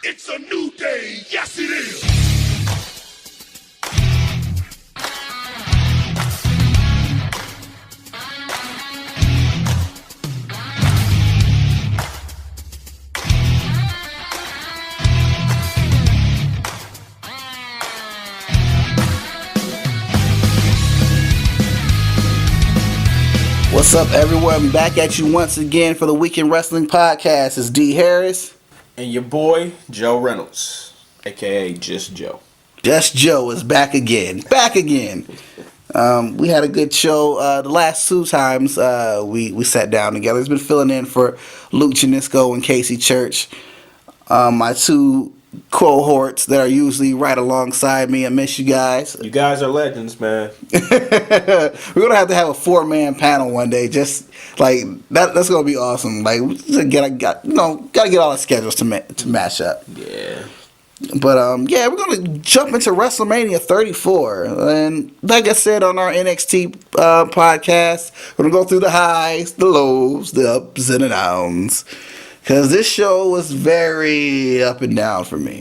It's a new day, yes it is. What's up, everyone? Back at you once again for the Weekend Wrestling Podcast. It's D. Harris. And your boy, Joe Reynolds, a.k.a. Just Joe. Just Joe is back again. Back again. We had a good show. The last two times we sat down together. It's been filling in for Luke Janisco and Casey Church. My two cohorts that are usually right alongside me. I miss you guys. You guys are legends, man. We're gonna have to have a 4-man panel one day. Just like that. That's gonna be awesome. Like we just gotta get all the schedules to match up. Yeah. But yeah, we're gonna jump into WrestleMania 34, and like I said on our NXT podcast, we're gonna go through the highs, the lows, the ups and the downs. Because this show was very up and down for me.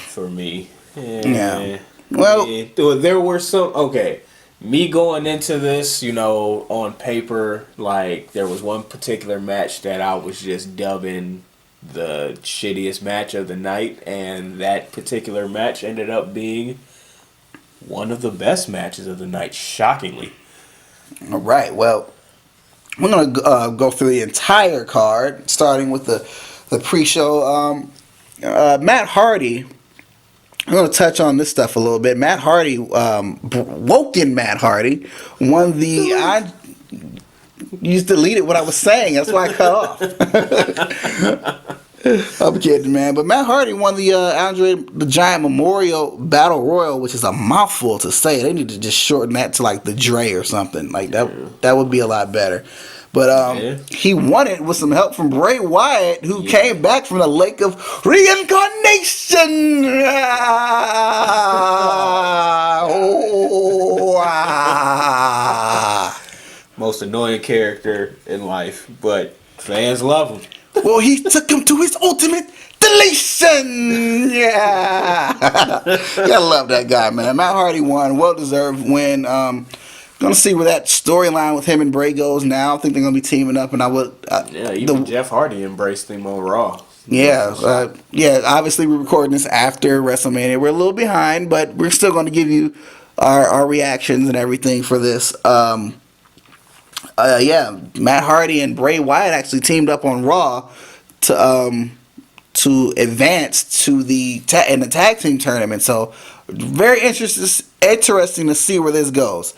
For me. Yeah. Well, there were some... Okay. Me going into this, on paper, like, there was one particular match that I was just dubbing the shittiest match of the night. And that particular match ended up being one of the best matches of the night, shockingly. All right. Well... We're going to go through the entire card, starting with the pre-show. Matt Hardy, I'm going to touch on this stuff a little bit. Matt Hardy, Woken Matt Hardy, won the... You just deleted what I was saying. That's why I cut off. I'm kidding, man. But Matt Hardy won the Andre the Giant Memorial Battle Royal, which is a mouthful to say. They need to just shorten that to like the Dre or something. Like that would be a lot better. But he won it with some help from Bray Wyatt, who came back from the lake of reincarnation. Most annoying character in life, but fans love him. Well, he took him to his ultimate deletion. Yeah. Gotta love that guy, man. Matt Hardy won. Well-deserved win. Gonna see where that storyline with him and Bray goes now. I think they're gonna be teaming up, and even Jeff Hardy embraced him on Raw. Yeah. Obviously, we're recording this after WrestleMania. We're a little behind, but we're still going to give you our reactions and everything for this. Matt Hardy and Bray Wyatt actually teamed up on Raw to advance to the tag team tournament. So very interesting to see where this goes.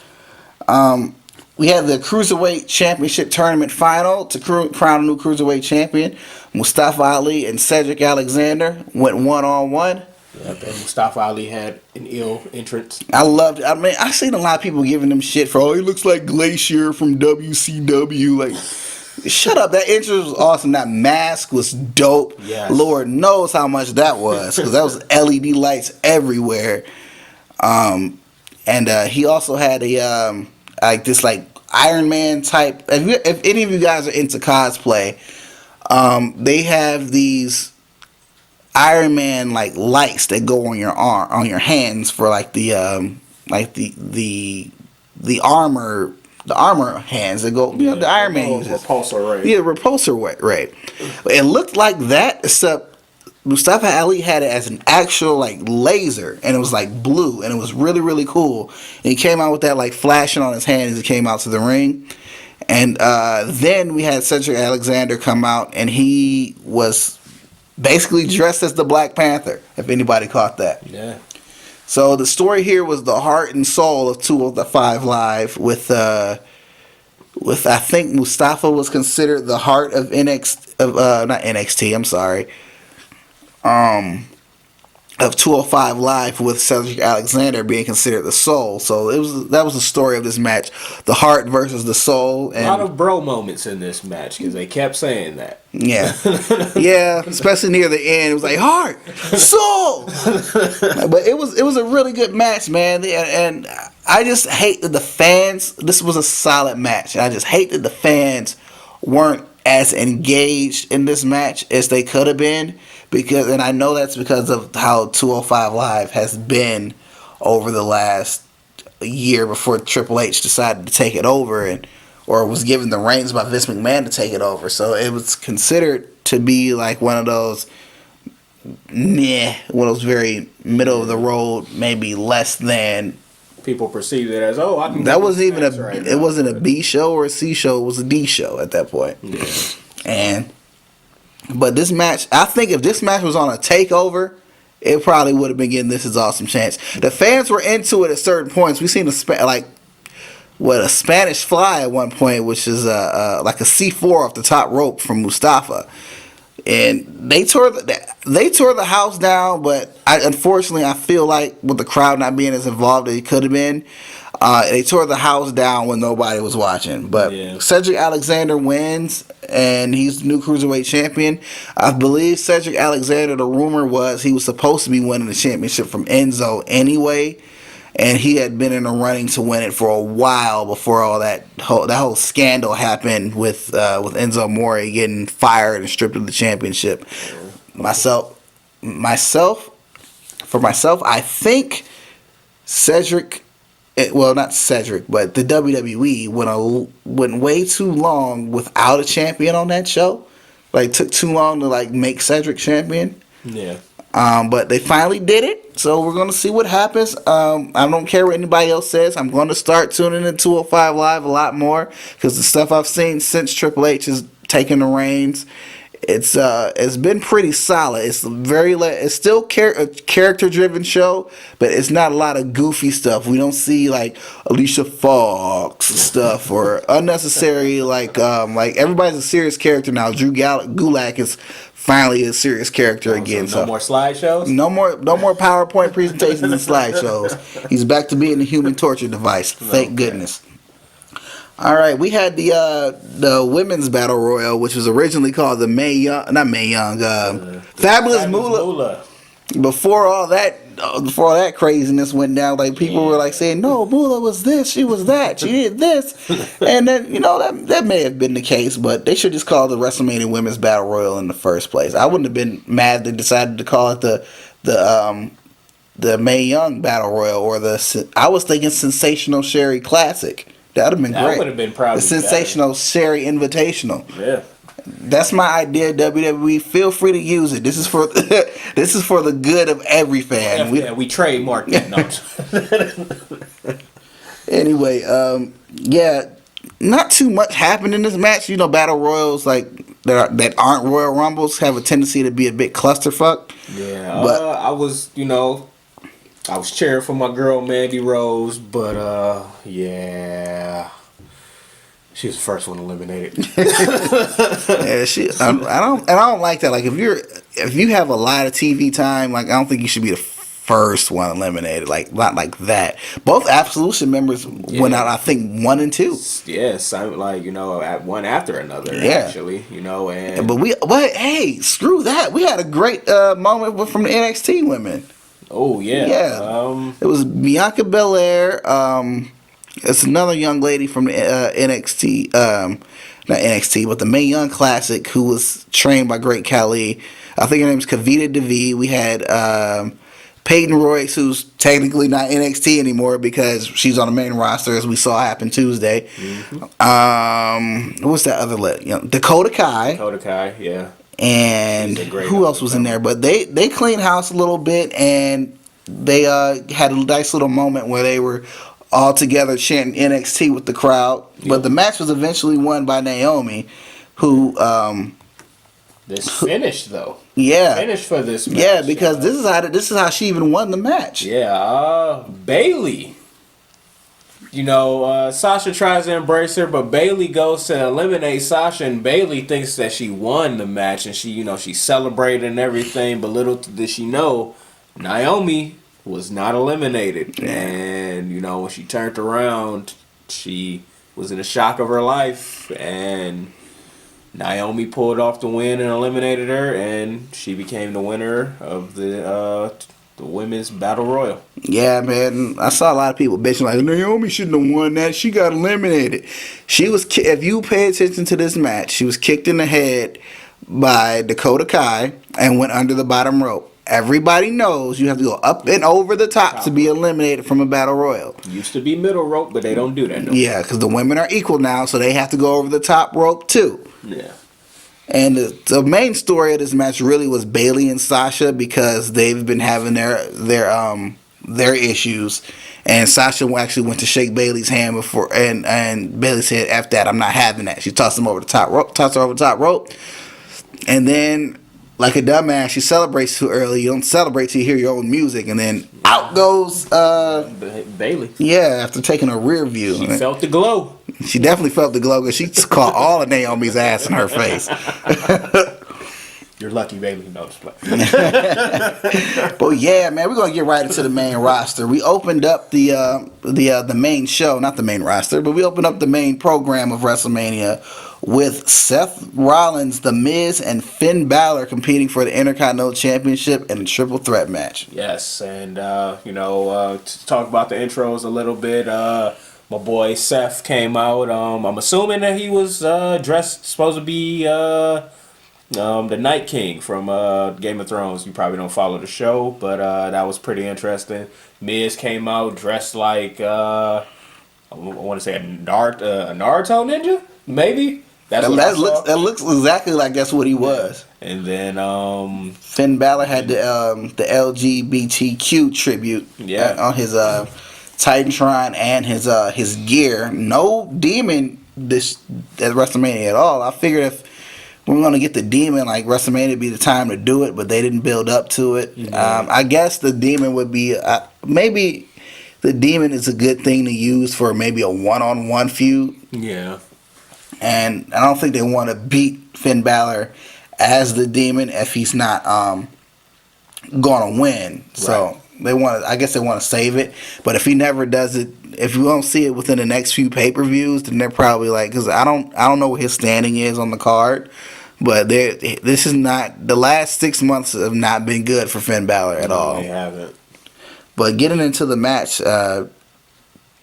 We had the Cruiserweight Championship Tournament Final to crown a new Cruiserweight Champion. Mustafa Ali and Cedric Alexander went one-on-one. Yep, and Mustafa Ali had an ill entrance. I loved it. I mean, I've seen a lot of people giving him shit for, he looks like Glacier from WCW. Like, shut up. That entrance was awesome. That mask was dope. Yes. Lord knows how much that was, because that was LED lights everywhere. And he also had a this Iron Man type. If any of you guys are into cosplay, they have these Iron Man lights that go on your arm, on your hands for the armor hands that go. The Iron Man uses repulsor ray. Yeah, repulsor ray. It looked like that, except Mustafa Ali had it as an actual laser, and it was blue, and it was really, really cool. And he came out with that flashing on his hand as he came out to the ring. And then we had Cedric Alexander come out, and he was basically dressed as the Black Panther, if anybody caught that. Yeah. So the story here was the heart and soul of 205 Live with I think Mustafa was considered the heart of not NXT, I'm sorry. Of 205 Live, with Cedric Alexander being considered the soul. So that was the story of this match, the heart versus the soul. And a lot of bro moments in this match because they kept saying that. Yeah, yeah, especially near the end, it was like heart, soul. But it was a really good match, man. And I just hate that the fans. This was a solid match, and I just hate that the fans weren't as engaged in this match as they could have been, and I know that's because of how 205 Live has been over the last year before Triple H decided to take it over or was given the reins by Vince McMahon to take it over. So it was considered to be like one of those very middle of the road, maybe less than. People perceived it as, I can. That wasn't even it wasn't a B show or a C show. It was a D show at that point. Yeah. But this match, I think if this match was on a takeover, it probably would have been getting This Is Awesome chance. The fans were into it at certain points. We seen a Spanish fly at one point, which is like a C4 off the top rope from Mustafa, and they tore the house down. But unfortunately, I feel like with the crowd not being as involved as it could have been, they tore the house down when nobody was watching. But Cedric Alexander wins, and he's the new Cruiserweight champion. I believe Cedric Alexander, the rumor was he was supposed to be winning the championship from Enzo anyway, and he had been in the running to win it for a while before all that whole scandal happened with Enzo Amore getting fired and stripped of the championship. Myself, I think Cedric. Not Cedric, but the WWE went way too long without a champion on that show. Like, took too long to make Cedric champion. Yeah. But they finally did it, so we're gonna see what happens. I don't care what anybody else says. I'm going to start tuning in 205 Live a lot more because the stuff I've seen since Triple H has taken the reins, it's been pretty solid. It's still a character driven show, but it's not a lot of goofy stuff. We don't see Alicia Fox stuff or unnecessary everybody's a serious character now. Drew Gulak is finally a serious character again. So no more slideshows. No more PowerPoint presentations and slideshows. He's back to being a human torture device. Thank goodness. All right, we had the women's battle royal, which was originally called the Fabulous Moolah. Before all that craziness went down, people were saying, no, Moolah was this, she was that, she did this, and then that may have been the case, but they should just call it the WrestleMania Women's Battle Royal in the first place. I wouldn't have been mad they decided to call it the Mae Young Battle Royal or I was thinking Sensational Sherry Classic. That would have been great. That would have been probably the Sensational Sherry Invitational. Yeah. That's my idea, WWE. Feel free to use it. This is for the good of every fan. We trademarked it. No. Anyway, not too much happened in this match. Battle royals that aren't Royal Rumbles have a tendency to be a bit clusterfuck. Yeah, but I was cheering for my girl Mandy Rose, but she was the first one eliminated. I don't like that. If you have a lot of TV time, I don't think you should be the first one eliminated. Not like that. Both Absolution members went out, I think, 1 and 2. Yes, at one after another. Yeah. Actually, But hey, screw that. We had a great moment from the NXT women. Oh yeah. Yeah. It was Bianca Belair. It's another young lady from the NXT, not NXT, but the Mae Young Classic, who was trained by Great Khali. I think her name's Kavita Devi. We had Peyton Royce, who's technically not NXT anymore because she's on the main roster, as we saw happen Tuesday. Mm-hmm. What was that other lady? Dakota Kai. Dakota Kai, yeah. And who else was in there? But they cleaned house a little bit, and they had a nice little moment where they were all together chanting NXT with the crowd. Yep. But the match was eventually won by Naomi, who finished though. Yeah, finished for this match. Yeah, because this is how she even won the match. Yeah, Bayley. Sasha tries to embrace her, but Bayley goes to eliminate Sasha, and Bayley thinks that she won the match, and she celebrated and everything. But little did she know, Naomi was not eliminated, and when she turned around, she was in the shock of her life, and Naomi pulled off the win and eliminated her, and she became the winner of the women's battle royal. Yeah, man. I saw a lot of people bitching Naomi shouldn't have won that. She got eliminated. She was, if you pay attention to this match, she was kicked in the head by Dakota Kai and went under the bottom rope. Everybody knows you have to go up and over the top to be eliminated from a battle royal. Used to be middle rope, but they don't do that no more. Yeah, because the women are equal now, so they have to go over the top rope too. Yeah. And the main story of this match really was Bayley and Sasha, because they've been having their issues. And Sasha actually went to shake Bayley's hand before, and Bayley said, "F that, I'm not having that." She tossed him over the top rope, and then, like a dumbass, she celebrates too early. You don't celebrate till you hear your own music, and then out goes Bayley. Yeah, after taking a rear view. She felt the glow. She definitely felt the glow, because she caught all of Naomi's ass in her face. You're lucky, Bayley. No, just play. But yeah, man, we're gonna get right into the main roster. We opened up the main show, not the main roster, but we opened up the main program of WrestleMania with Seth Rollins, The Miz, and Finn Balor competing for the Intercontinental Championship in a triple threat match. Yes, and to talk about the intros a little bit. My boy Seth came out. I'm assuming that he was supposed to be the Night King from Game of Thrones. You probably don't follow the show, but that was pretty interesting. Miz came out dressed like I want to say a Naruto ninja, maybe. That looks exactly like that's what he was. And then Finn Balor had the LGBTQ tribute on his Titantron and his gear. No demon this at WrestleMania at all. I figured if we were gonna get the demon, like WrestleMania would be the time to do it, but they didn't build up to it. I guess the demon would be maybe the demon is a good thing to use for maybe a one-on-one feud. Yeah. And I don't think they want to beat Finn Balor as the demon if he's not gonna win. So I guess they want to save it. But if he never does it, if we don't see it within the next few pay-per-views, then they're probably like, because I don't know what his standing is on the card. But this is not, the last 6 months have not been good for Finn Balor at all. They haven't. But getting into the match,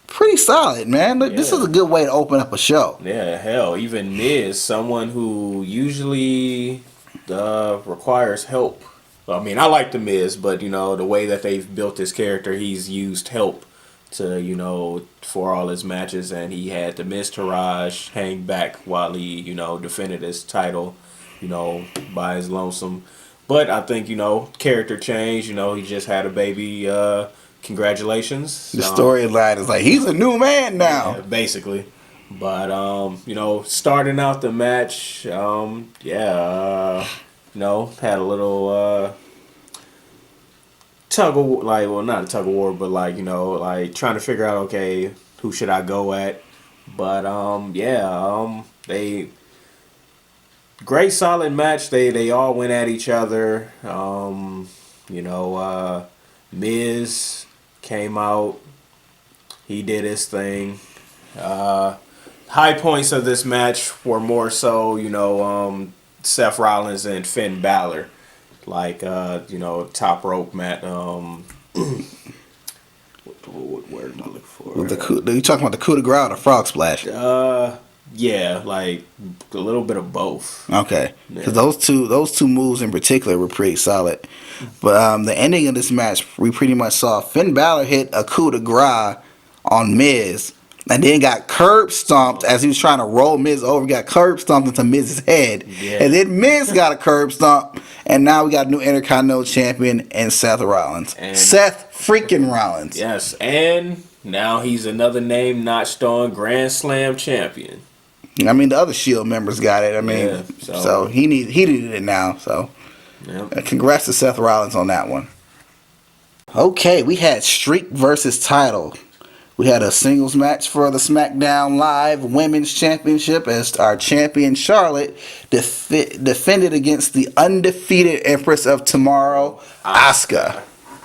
pretty solid, man. Look, this is a good way to open up a show. Yeah, hell, even Miz, someone who usually requires help. I mean, I like the Miz, but the way that they've built his character, he's used help to for all his matches, and he had the Miz Taraj hang back while he defended his title by his lonesome. But I think character change. He just had a baby. Congratulations. The storyline is like he's a new man now. Yeah, basically. But starting out the match, had a little tug of war, not a tug of war, but trying to figure out, okay, who should I go at? But they great solid match. They all went at each other. Miz came out. He did his thing. High points of this match were more so, Seth Rollins and Finn Balor. Top rope match. What word am I looking for? You talking about the coup de grace or the frog splash? Yeah, like a little bit of both. Okay, because those two moves in particular were pretty solid. But the ending of this match, we pretty much saw Finn Balor hit a coup de grace on Miz, and then got curb stomped as he was trying to roll Miz over. Got curb stomped into Miz's head, and then Miz got a curb stomp, and now we got a new Intercontinental Champion and Seth Rollins. Seth freaking Rollins. Yes, and now he's another name notched on Grand Slam champion. I mean, the other Shield members got it. I mean, so he needed it now. So, congrats to Seth Rollins on that one. Okay, we had Streak versus Title. We had a singles match for the SmackDown Live Women's Championship as our champion Charlotte defended against the undefeated Empress of Tomorrow, Asuka,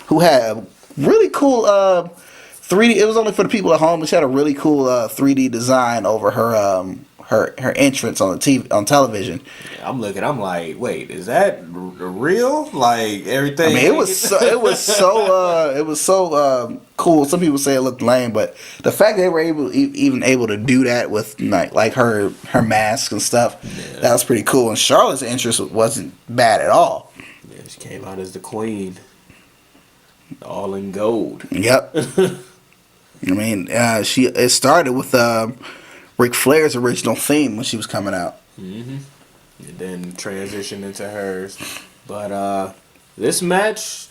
who had a really cool 3D. It was only for the people at home, but she had a really cool 3D design over her her entrance on the TV on television. I'm looking. I'm like, wait, is that real? Like everything. I mean, it was so cool. Some people say it looked lame, but the fact they were even able to do that with like her mask and stuff, that was pretty cool. And Charlotte's interest wasn't bad at all. Yeah, she came out as the queen, all in gold. Yep. I mean, it started with Ric Flair's original theme when she was coming out. Mm-hmm. And then transitioned into hers. But this match,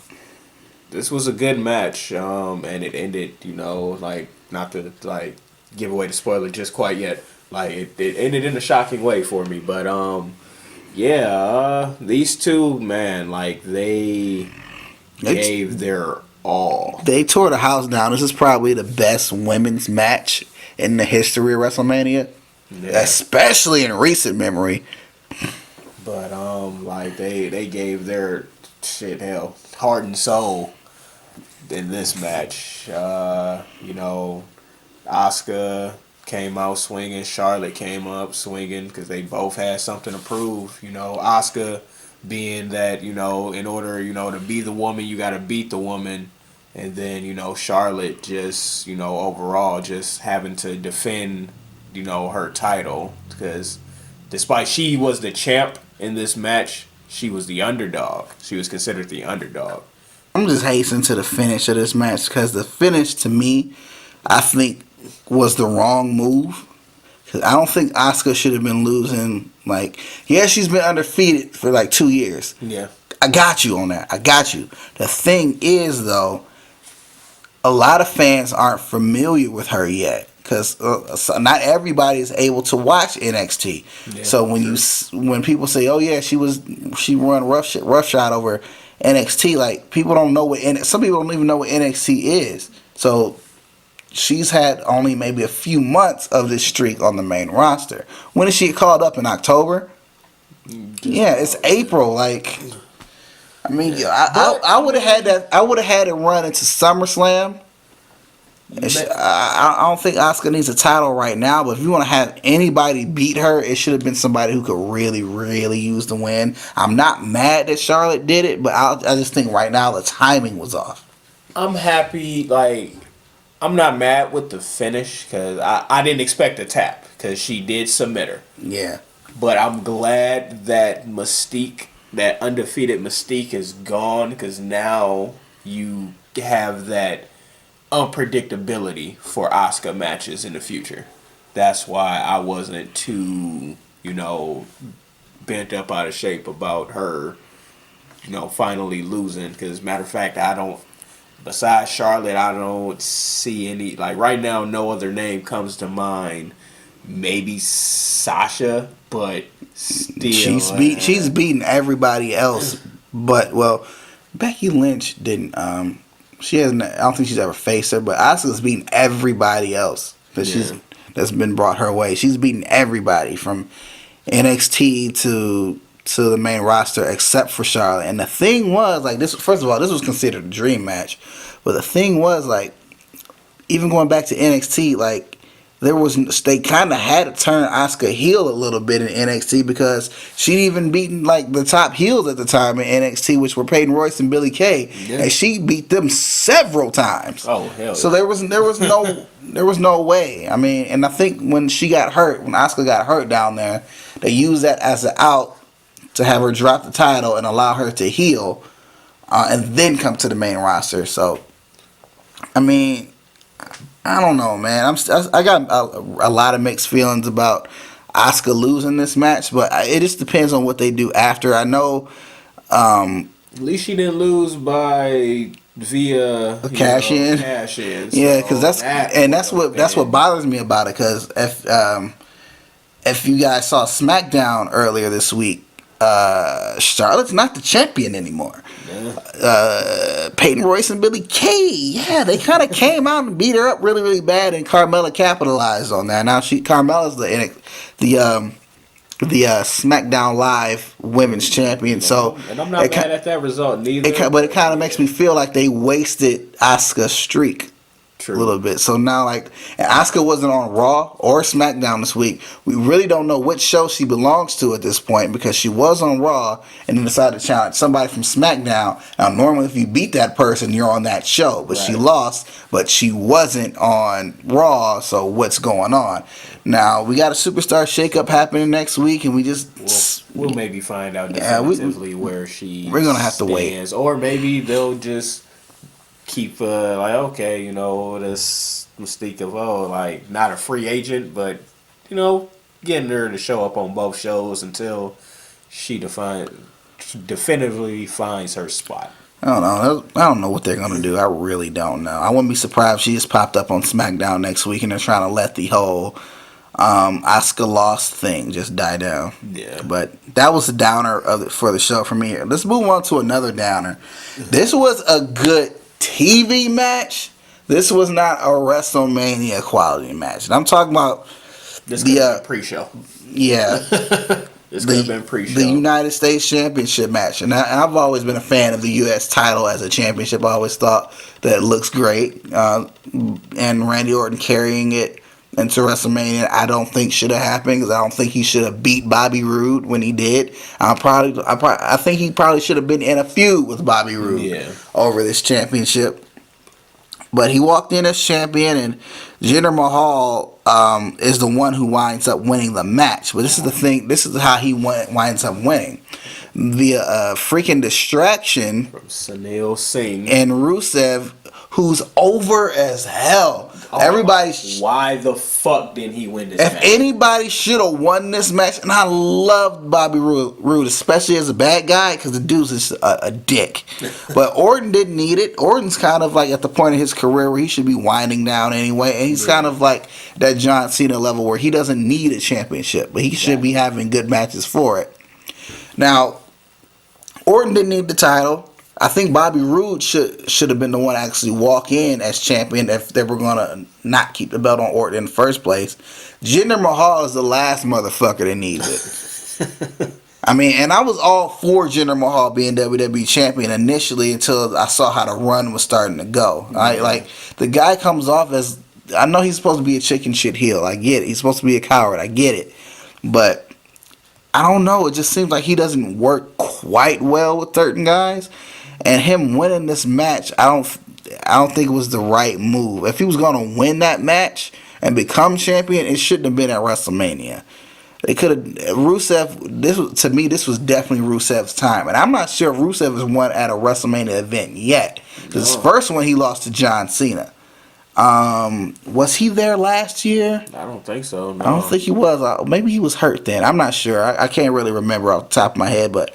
this was a good match. And it ended, like, not to like give away the spoiler just quite yet. Like it ended in a shocking way for me. But these two, man, like they gave their all. They tore the house down. This is probably the best women's match in the history of WrestleMania, especially in recent memory. But like they gave their heart and soul in this match. Asuka came out swinging, Charlotte came up swinging because they both had something to prove. Asuka being that in order to be the woman, you got to beat the woman. And then, Charlotte just, overall just having to defend, her title. Because despite she was the champ in this match, she was the underdog. She was considered the underdog. I'm just hastening to the finish of this match because the finish, to me, I think was the wrong move. Because I don't think Asuka should have been losing. Like, she's been undefeated for like 2 years. Yeah. I got you on that. I got you. The thing is, though, a lot of fans aren't familiar with her yet because not everybody is able to watch NXT. Yeah, so when people say, "Oh yeah, she run roughshod over NXT," like people don't know some people don't even know what NXT is. So she's had only maybe a few months of this streak on the main roster. When did she get called up? In October? It's April. Like. I mean, I would have had that. I would have had it run into SummerSlam. I don't think Asuka needs a title right now, but if you want to have anybody beat her, it should have been somebody who could really, really use the win. I'm not mad that Charlotte did it, but I just think right now the timing was off. I'm happy. Like, I'm not mad with the finish because I didn't expect a tap because she did submit her. Yeah, but I'm glad that Mystique. That undefeated Mystique is gone because now you have that unpredictability for Asuka matches in the future. That's why I wasn't too, bent up out of shape about her, finally losing. Because matter of fact, besides Charlotte, I don't see any, like right now, no other name comes to mind. Maybe Sasha, but still she's beaten everybody else. But Becky Lynch didn't. She hasn't. I don't think she's ever faced her. But Asuka's beaten everybody else that's been brought her way. She's beaten everybody from NXT to the main roster except for Charlotte. And the thing was like this. First of all, this was considered a dream match. But the thing was like, even going back to NXT, like. They kind of had to turn Asuka heel a little bit in NXT because she'd even beaten like the top heels at the time in NXT, which were Peyton Royce and Billie Kay, and she beat them several times. Oh hell! So there was no way. I mean, and I think when Asuka got hurt down there, they used that as an out to have her drop the title and allow her to heel, and then come to the main roster. So, I mean. I don't know, man. I got a lot of mixed feelings about Asuka losing this match, but it just depends on what they do after. I know. At least she didn't lose via cash in. Yeah, because that's what bothers me about it. Because if you guys saw SmackDown earlier this week, Charlotte's not the champion anymore. Peyton Royce and Billie Kay, they kind of came out and beat her up really, really bad, and Carmella capitalized on that. Now Carmella's the SmackDown Live Women's Champion. So, and I'm not mad at that result neither. But it kind of makes me feel like they wasted Asuka's streak. a little bit. So now, like, and Asuka wasn't on Raw or SmackDown this week. We really don't know which show she belongs to at this point because she was on Raw and then decided to challenge somebody from SmackDown. Now, normally, if you beat that person, you're on that show, but she lost, but she wasn't on Raw. So what's going on? Now we got a superstar shakeup happening next week, and we just we'll maybe find out definitively where we're gonna have to wait, or maybe they'll just keep like, okay, you know, this mystique of like not a free agent, but you know, getting her to show up on both shows until she definitively finds her spot. I don't know what they're gonna do. I really don't know. I wouldn't be surprised if she just popped up on SmackDown next week and they're trying to let the whole Asuka lost thing just die down. Yeah. But that was a downer for the show for me. Let's move on to another downer. This was a good TV match. This was not a WrestleMania quality match. And I'm talking about this could have been pre-show. Yeah. This could have been pre-show. The United States Championship match. And I've always been a fan of the U.S. title as a championship. I always thought that it looks great. And Randy Orton carrying it into WrestleMania, I don't think should have happened because I don't think he should have beat Bobby Roode when he did. I think he probably should have been in a feud with Bobby Roode over this championship. But he walked in as champion, and Jinder Mahal is the one who winds up winning the match. But this is the thing. This is how he winds up winning via a freaking distraction from Sunil Singh and Rusev, who's over as hell. Why the fuck didn't he win this match? If anybody should have won this match, and I loved Bobby Roode, especially as a bad guy, because the dude's just a dick. But Orton didn't need it. Orton's kind of like at the point of his career where he should be winding down anyway, and he's kind of like that John Cena level where he doesn't need a championship, but he should be having good matches for it. Now, Orton didn't need the title. I think Bobby Roode should have been the one to actually walk in as champion if they were going to not keep the belt on Orton in the first place. Jinder Mahal is the last motherfucker that needs it. I mean, and I was all for Jinder Mahal being WWE champion initially until I saw how the run was starting to go. Right? Like, the guy comes off as, I know he's supposed to be a chicken shit heel. I get it. He's supposed to be a coward. I get it. But I don't know. It just seems like he doesn't work quite well with certain guys. And him winning this match, I don't think it was the right move. If he was going to win that match and become champion, it shouldn't have been at WrestleMania. They could have Rusev. To me, this was definitely Rusev's time, and I'm not sure if Rusev has won at a WrestleMania event yet. Because his first one he lost to John Cena. Was he there last year? I don't think so. No. I don't think he was. Maybe he was hurt then. I'm not sure. I can't really remember off the top of my head, but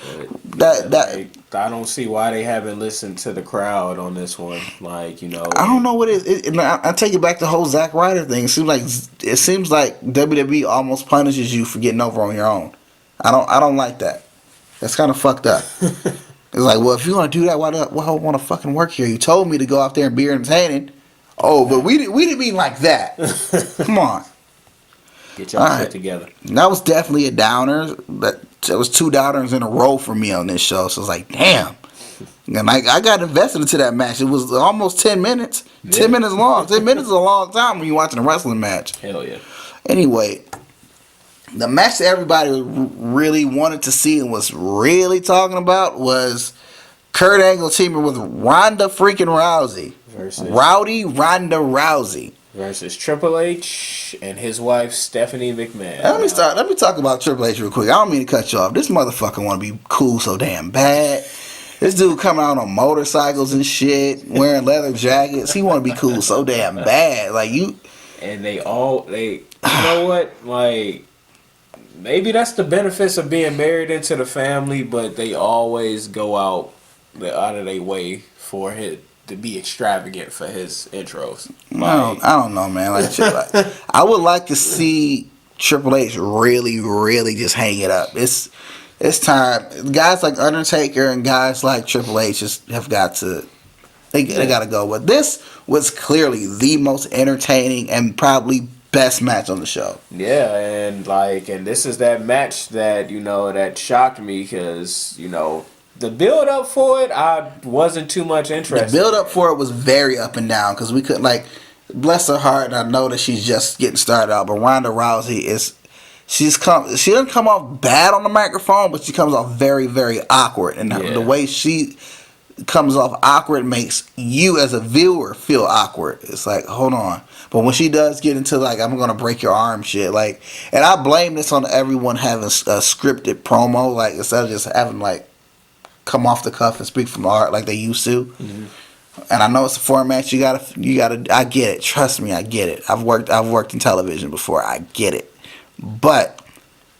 I don't see why they haven't listened to the crowd on this one. Like, you know, I don't know what it is. I take it back to the whole Zack Ryder thing. It seems like WWE almost punishes you for getting over on your own. I don't like that. That's kind of fucked up. It's like, well, if you want to do that, why do I want to fucking work here? You told me to go out there and be entertaining. Oh, but we didn't mean like that. Come on. Get y'all shit together. That was definitely a downer. There was 2 downers in a row for me on this show. So it's like, damn. And I got invested into that match. It was almost 10 minutes. 10 minutes long. 10 minutes is a long time when you're watching a wrestling match. Hell yeah. Anyway, the match that everybody really wanted to see and was really talking about was Kurt Angle teaming with Ronda freaking Rousey. Versus Rowdy Ronda Rousey. Versus Triple H and his wife Stephanie McMahon. Let me talk about Triple H real quick. I don't mean to cut you off. This motherfucker want to be cool so damn bad. This dude coming out on motorcycles and shit, wearing leather jackets. He want to be cool so damn bad. Like you. And you know what? Like, maybe that's the benefits of being married into the family, but they always go out of their way for him to be extravagant for his intros. I don't know, man. Like, I would like to see Triple H really, really just hang it up. It's time. Guys like Undertaker and guys like Triple H just have got to. They got to go. But this was clearly the most entertaining and probably best match on the show. Yeah, and this is that match that that shocked me because the build up for it, I wasn't too much interested. The build up for it was very up and down because we couldn't bless her heart, and I know that she's just getting started out. But Ronda Rousey she doesn't come off bad on the microphone, but she comes off very, very awkward, and the way she comes off awkward makes you as a viewer feel awkward. It's like, hold on. But when she does get into like, I'm gonna break your arm shit, like, and I blame this on everyone having a scripted promo, like instead of just having like come off the cuff and speak from the heart like they used to. Mm-hmm. And I know it's a format you gotta. I get it. Trust me, I get it. I've worked in television before. I get it. But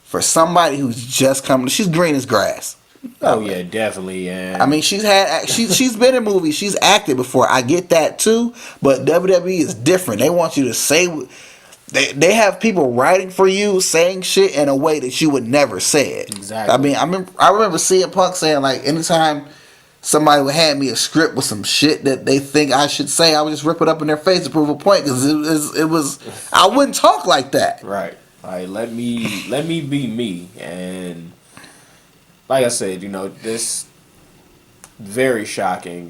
for somebody who's just coming, she's green as grass. Oh yeah, definitely. Yeah. I mean, she's been in movies. She's acted before. I get that too. But WWE is different. They want you to say. They have people writing for you, saying shit in a way that you would never say it. Exactly. I mean, I remember CM Punk saying like, anytime somebody would hand me a script with some shit that they think I should say, I would just rip it up in their face to prove a point, because it was I wouldn't talk like that. Right. Like let me be me, and like I said, this very shocking.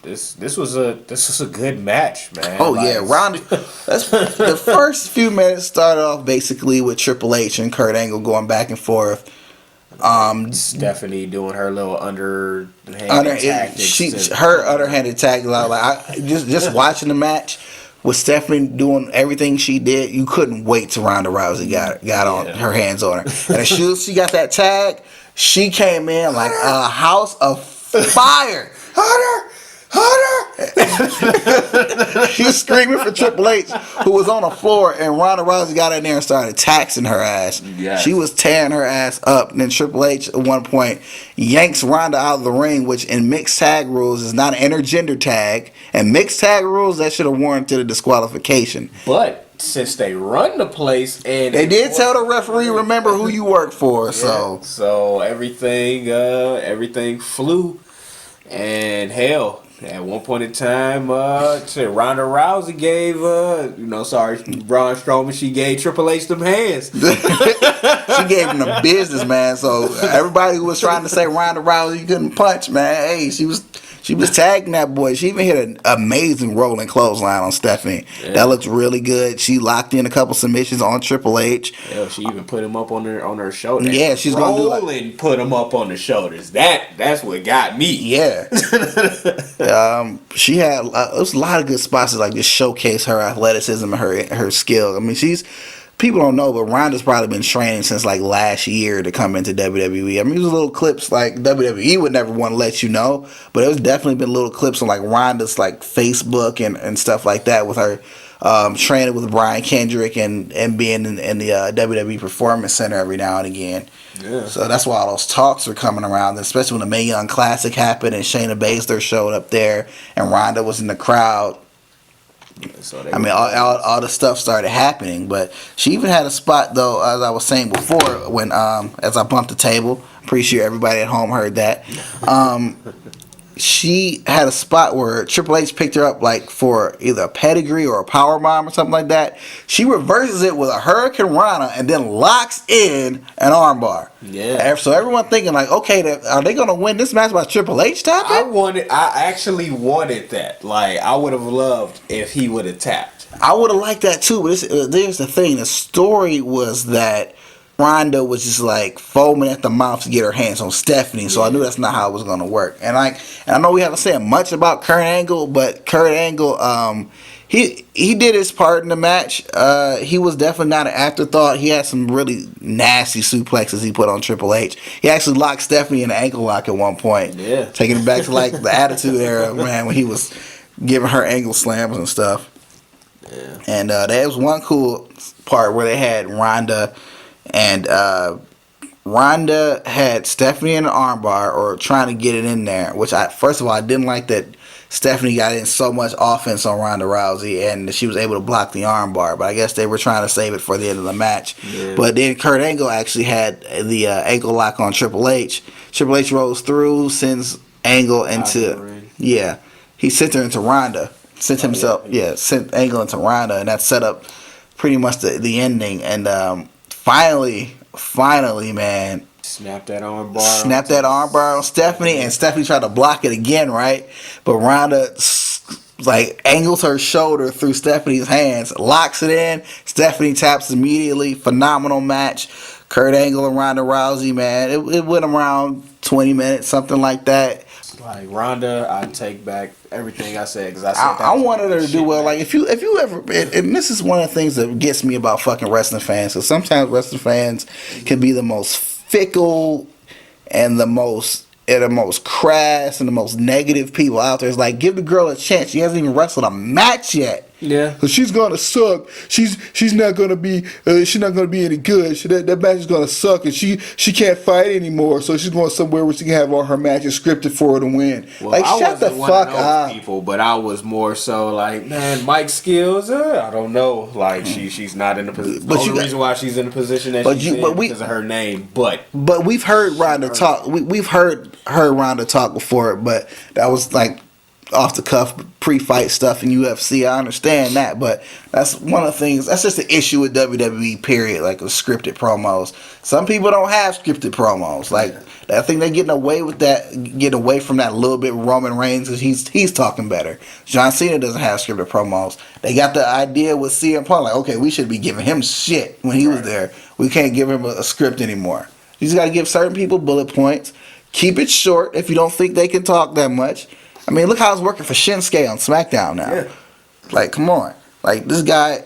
This was a good match, man. Oh yeah, Ronda. The first few minutes started off basically with Triple H and Kurt Angle going back and forth. Stephanie doing her little underhanded tactics. Her underhanded tactics. Like just watching the match with Stephanie doing everything she did, you couldn't wait till Ronda Rousey got on her hands on her. And as soon as she got that tag, she came in like a house of fire. Hunter! She was screaming for Triple H, who was on the floor, and Ronda Rousey got in there and started taxing her ass. Yes. She was tearing her ass up. And then Triple H at one point yanks Ronda out of the ring, which in mixed tag rules is not an intergender tag. And mixed tag rules, that should have warranted a disqualification. But since they run the place, and they did tell the referee, remember who you work for. Yeah. So everything flew. And hell, at one point in time, Ronda Rousey gave, Braun Strowman, she gave Triple H them hands. She gave him the business, man. So everybody who was trying to say Ronda Rousey couldn't punch, man, hey, she was tagging that boy. She even hit an amazing rolling clothesline on Stephanie. Yeah. That looked really good. She locked in a couple submissions on Triple H. Hell, she even put him up on her shoulders. Yeah, she's gonna do like put him up on the shoulders. That's what got me. Yeah. She had there was a lot of good spots to like just showcase her athleticism and her skill. I mean, people don't know, but Ronda's probably been training since like last year to come into WWE. I mean, there's little clips like WWE would never want to let you know, but there's definitely been little clips on like Ronda's like Facebook and stuff like that with her training with Brian Kendrick and being in the WWE Performance Center every now and again. Yeah. So that's why all those talks are coming around, especially when the Mae Young Classic happened and Shayna Baszler showed up there and Ronda was in the crowd. So I mean, all the stuff started happening, but she even had a spot though, as I was saying before, when as I bumped the table. Pretty sure everybody at home heard that. She had a spot where Triple H picked her up like for either a pedigree or a power bomb or something like that. She reverses it with a Hurricane Rana and then locks in an armbar. Yeah. So everyone thinking like, okay, are they gonna win this match by Triple H tapping? I actually wanted that. Like, I would have loved if he would have tapped. I would have liked that too. But there's the thing. The story was that Ronda was just like foaming at the mouth to get her hands on Stephanie, so I knew that's not how it was gonna work. And I know we haven't said much about Kurt Angle, but Kurt Angle, he did his part in the match. He was definitely not an afterthought. He had some really nasty suplexes he put on Triple H. He actually locked Stephanie in an ankle lock at one point. Yeah, taking it back to like the Attitude Era, man, when he was giving her ankle slams and stuff. Yeah, and there was one cool part where they had Ronda. And Ronda had Stephanie in an armbar or trying to get it in there, which first of all, I didn't like that Stephanie got in so much offense on Ronda Rousey and she was able to block the armbar, but I guess they were trying to save it for the end of the match. Yeah. But then Kurt Angle actually had the ankle lock on Triple H. Triple H rolls through, sends Angle into, he sent her into Ronda. Sent Angle into Ronda, and that set up pretty much the ending. And Finally, man. Snap that armbar on Stephanie, and Stephanie tried to block it again, right? But Ronda like angles her shoulder through Stephanie's hands, locks it in. Stephanie taps immediately. Phenomenal match. Kurt Angle and Ronda Rousey, man. It went around 20 minutes, something like that. Like Ronda, I take back everything I said because I said I wanted her to do well. Like if you ever, and this is one of the things that gets me about fucking wrestling fans, because sometimes wrestling fans can be the most fickle and the most crass and the most negative people out there. It's like, give the girl a chance. She hasn't even wrestled a match yet. Yeah. So she's gonna suck. She's not gonna be any good. That match is gonna suck, and she can't fight anymore. So she's going somewhere where she can have all her matches scripted for her to win. Well, like, I shut the wasn't fuck one of up. those people, but I was more so like, man, Mike's skills. I don't know. Like she's not in the position. The only reason why she's in the position that she's in because of her name. But we've heard Ronda talk. We've heard Ronda talk before, but that was like off the cuff pre-fight stuff in UFC. I understand that, but that's one of the things. That's just the issue with WWE. Period. Like with scripted promos. Some people don't have scripted promos. Like I think they're getting away with that. Getting away from that a little bit. With Roman Reigns, because he's talking better. John Cena doesn't have scripted promos. They got the idea with CM Punk. Like, okay, we should be giving him shit when he was there. We can't give him a script anymore. You just got to give certain people bullet points. Keep it short if you don't think they can talk that much. I mean, look how it's working for Shinsuke on SmackDown now. Yeah. Like, come on. Like, this guy,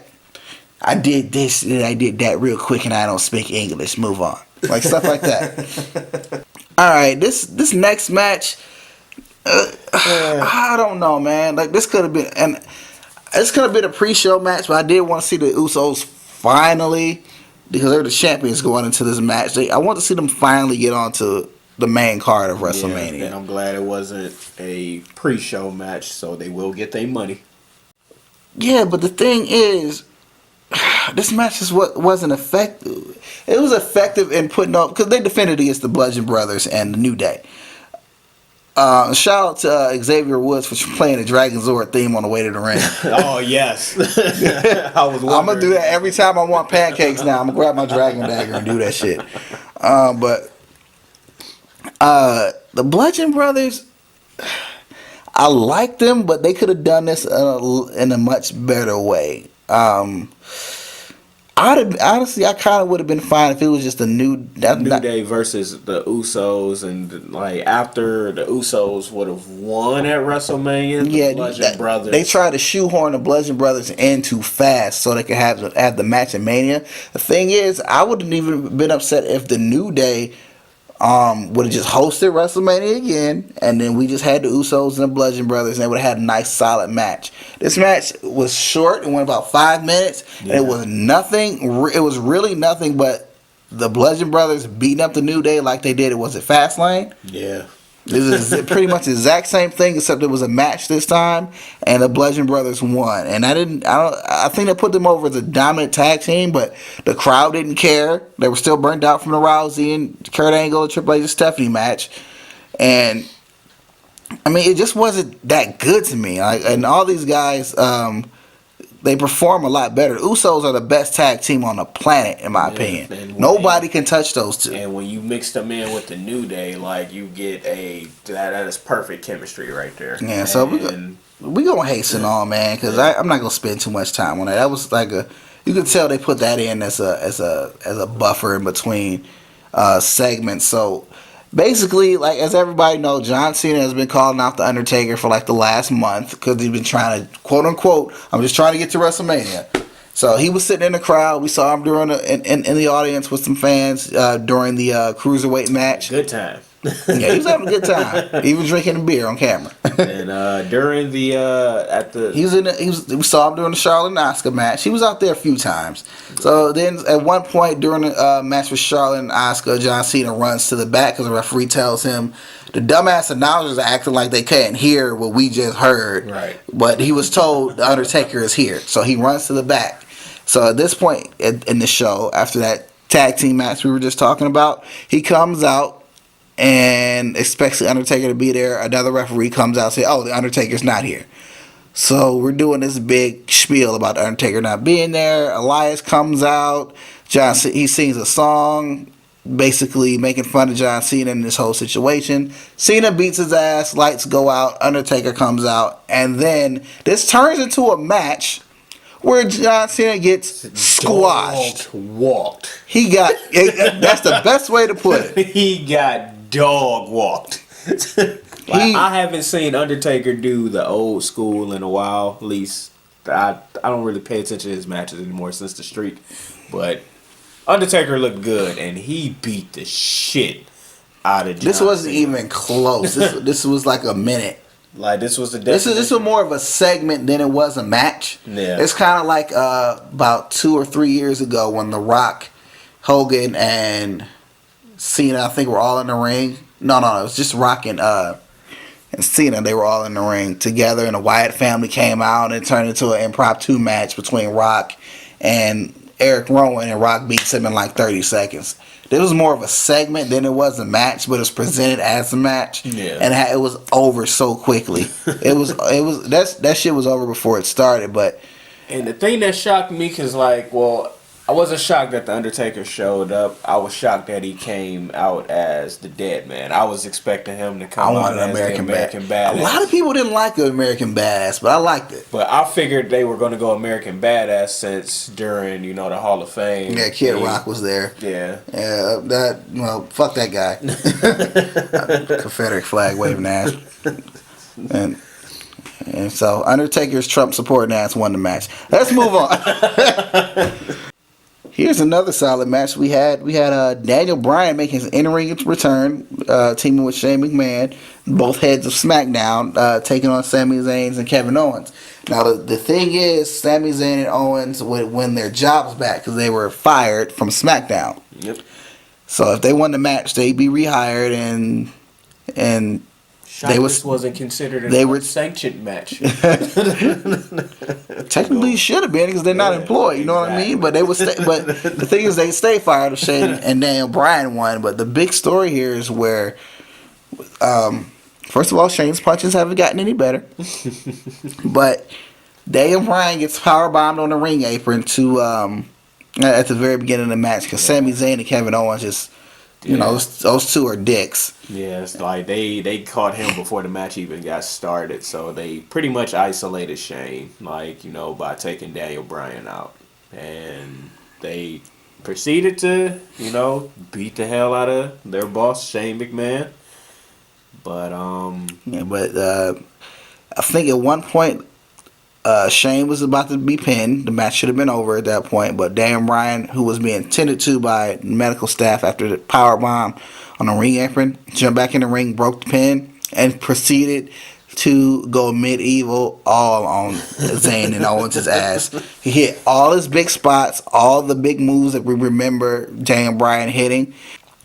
I did this and I did that real quick and I don't speak English. Move on. Like, stuff like that. All right, this next match, I don't know, man. Like, this could have been a pre-show match, but I did want to see the Usos finally, because they're the champions going into this match. I want to see them finally get onto the main card of WrestleMania. Yeah, and I'm glad it wasn't a pre-show match, so they will get their money. Yeah, but the thing is, this match wasn't effective. It was effective in putting up, because they defended against the Bludgeon Brothers and the New Day. Shout out to Xavier Woods for playing the Dragon Zord theme on the way to the ring. Oh, yes. I'm going to do that every time I want pancakes now. I'm going to grab my Dragon Dagger and do that shit. But the Bludgeon Brothers, I like them, but they could have done this in a much better way. Honestly, I kind of would have been fine if it was just a New Day versus the Usos, and like after the Usos would have won at WrestleMania. The Bludgeon Brothers. They tried to shoehorn the Bludgeon Brothers in too fast so they could have the match at Mania. The thing is, I wouldn't even been upset if the New Day would have just hosted WrestleMania again, and then we just had the Usos and the Bludgeon Brothers, and they would have had a nice solid match. This match was short. It went about 5 minutes, and it was nothing. It was really nothing but the Bludgeon Brothers beating up the New Day like they did. Was it Fastlane? Yeah. This is pretty much the exact same thing, except it was a match this time, and the Bludgeon Brothers won. And I think they put them over as a dominant tag team, but the crowd didn't care. They were still burnt out from the Rousey and Kurt Angle and Triple H and Stephanie match, and I mean, it just wasn't that good to me. And all these guys, they perform a lot better. The Usos are the best tag team on the planet, in my opinion. Nobody can touch those two. And when you mix them in with the New Day, like, you get that is perfect chemistry right there. Yeah, so we gonna hasten on, man, because I'm not gonna spend too much time on that. That was like you can tell they put that in as a buffer in between segments. So basically, like, as everybody knows, John Cena has been calling out The Undertaker for like the last month because he's been trying to, quote unquote, I'm just trying to get to WrestleMania. So he was sitting in the crowd. We saw him in the audience with some fans during the Cruiserweight match. Good time. Yeah, he was having a good time. He was drinking a beer on camera. And during the we saw him during the Charlotte and Asuka match. He was out there a few times. So then at one point during the match with Charlotte and Asuka, John Cena runs to the back because the referee tells him the dumbass announcers are acting like they can't hear what we just heard. Right. But he was told the Undertaker is here, so he runs to the back. So at this point in the show, after that tag team match we were just talking about, he comes out and expects the Undertaker to be there. Another referee comes out and says, oh, the Undertaker's not here. So we're doing this big spiel about the Undertaker not being there. Elias comes out. He sings a song. basically making fun of John Cena in this whole situation. Cena beats his ass, lights go out, Undertaker comes out, and then this turns into a match where John Cena gets squashed. Walked. He got, that's the best way to put it. He got dog walked. I haven't seen Undertaker do the old school in a while. At least I don't really pay attention to his matches anymore since the streak. But Undertaker looked good, and he beat the shit out of John This wasn't Cena. even close. This was like a minute. Like this was the This was more of a segment than it was a match. Yeah. It's kind of like about 2 or 3 years ago when The Rock, Hogan, and Cena, I think, were all in the ring. No, it was just Rock and Cena. They were all in the ring together, and the Wyatt family came out, and it turned into an impromptu match between Rock and Eric Rowan, and Rock beats him in like 30 seconds. This was more of a segment than it was a match, but it was presented as a match, and it was over so quickly. That shit was over before it started. But and the thing that shocked me, cause I wasn't shocked that the Undertaker showed up. I was shocked that he came out as the Dead Man. I was expecting him to come out as the American Badass. A lot of people didn't like the American Badass, but I liked it. But I figured they were going to go American Badass since during the Hall of Fame. Yeah, Kid Rock was there. Yeah. Fuck that guy. Confederate flag waving ass. And so Undertaker's Trump supporting ass won the match. Let's move on. Here's another solid match we had. We had Daniel Bryan making his in-ring return, teaming with Shane McMahon, both heads of SmackDown, taking on Sami Zayn and Kevin Owens. Now the thing is, Sami Zayn and Owens would win their jobs back because they were fired from SmackDown. Yep. So if they won the match, they'd be rehired and this wasn't considered a sanctioned match. Technically, should have been because they're not employed. You know what I mean? But they would. But the thing is, they stay fired if Shane and Daniel Bryan won. But the big story here is where, first of all, Shane's punches haven't gotten any better. But Daniel Bryan gets powerbombed on the ring apron at the very beginning of the match because Sami Zayn and Kevin Owens just. Those two are dicks. Yeah, it's like they caught him before the match even got started, so they pretty much isolated Shane, by taking Daniel Bryan out, and they proceeded to, beat the hell out of their boss Shane McMahon. But I think at one point Shane was about to be pinned. The match should have been over at that point, but Daniel Bryan, who was being tended to by medical staff after the power bomb on the ring apron, jumped back in the ring, broke the pin, and proceeded to go medieval all on Zayn and Owens' ass. He hit all his big spots, all the big moves that we remember Daniel Bryan hitting.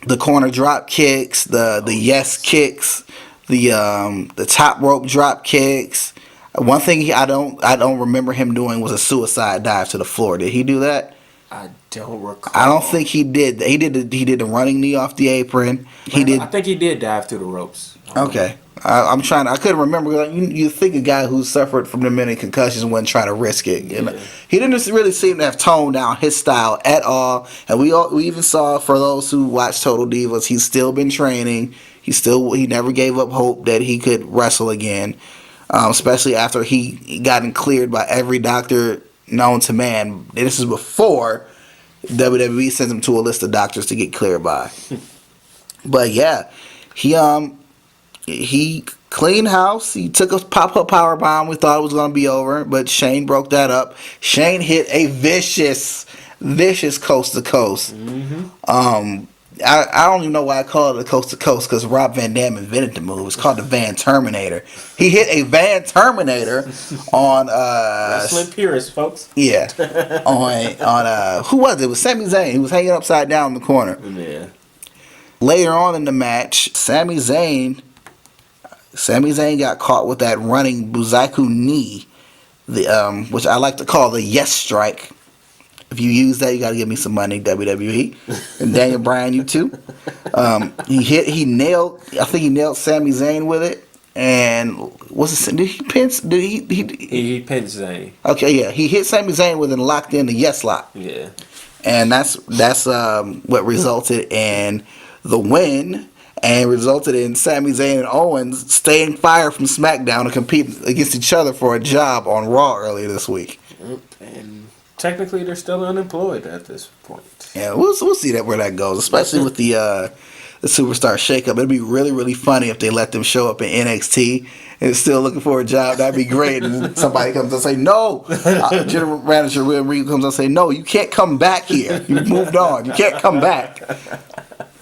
The corner drop kicks, the yes kicks, the top rope drop kicks. One thing I don't remember him doing was a suicide dive to the floor. Did he do that? I don't recall. I don't think he did. He did the running knee off the apron. I think he did dive through the ropes. Okay. I couldn't remember. You think a guy who suffered from the many concussions wouldn't try to risk it. Yeah. He didn't really seem to have toned down his style at all. And we even saw, for those who watch Total Divas, he's still been training. He never gave up hope that he could wrestle again. Especially after he gotten cleared by every doctor known to man. This is before WWE sends him to a list of doctors to get cleared by. But yeah, he cleaned house. He took a pop-up power bomb. We thought it was going to be over, but Shane broke that up. Shane hit a vicious coast to coast. Mm-hmm. I don't even know why I call it a coast to coast because Rob Van Dam invented the move. It's called the Van Terminator. He hit a Van Terminator on wrestling purists, folks. Yeah, on who was it? It was Sami Zayn. He was hanging upside down in the corner. Yeah. Later on in the match, Sami Zayn got caught with that running Buzaku knee, which I like to call the yes strike. If you use that, you got to give me some money, WWE. And Daniel Bryan, you too. He nailed Sami Zayn with it. And did he pin? He pinned Zayn. Okay, yeah. He hit Sami Zayn with it and locked in the yes lock. Yeah. and that's what resulted in the win. And resulted in Sami Zayn and Owens staying fired from SmackDown to compete against each other for a job on Raw earlier this week. And technically, they're still unemployed at this point. Yeah, we'll see where that goes, especially with the superstar shakeup. It'd be really, really funny if they let them show up in NXT and still looking for a job. That'd be great. And somebody comes and say, no. General Manager William Regal comes and say, no, you can't come back here. You've moved on. You can't come back.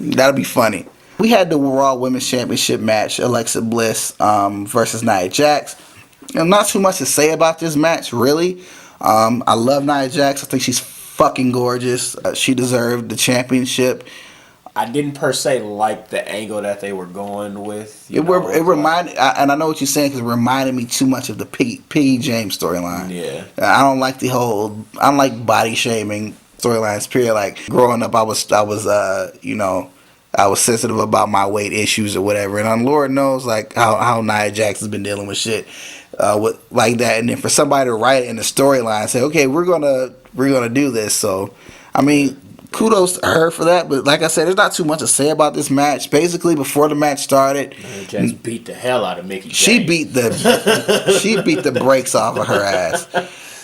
That'd be funny. We had the Raw Women's Championship match, Alexa Bliss versus Nia Jax. Not too much to say about this match, really. I love Nia Jax. I think she's fucking gorgeous. She deserved the championship. I didn't per se like the angle that they were going with. It reminded, and I know what you're saying, because it reminded me too much of the Piggy James storyline. Yeah. I don't like I don't like body shaming storylines, period. Like, growing up, I was sensitive about my weight issues or whatever, and Lord knows like how Nia Jax has been dealing with shit with like that, and then for somebody to write it in the storyline and say, okay, we're gonna do this. So, I mean, kudos to her for that. But like I said, there's not too much to say about this match. Basically, before the match started, Nia Jax beat the hell out of Mickie James. She beat the brakes off of her ass,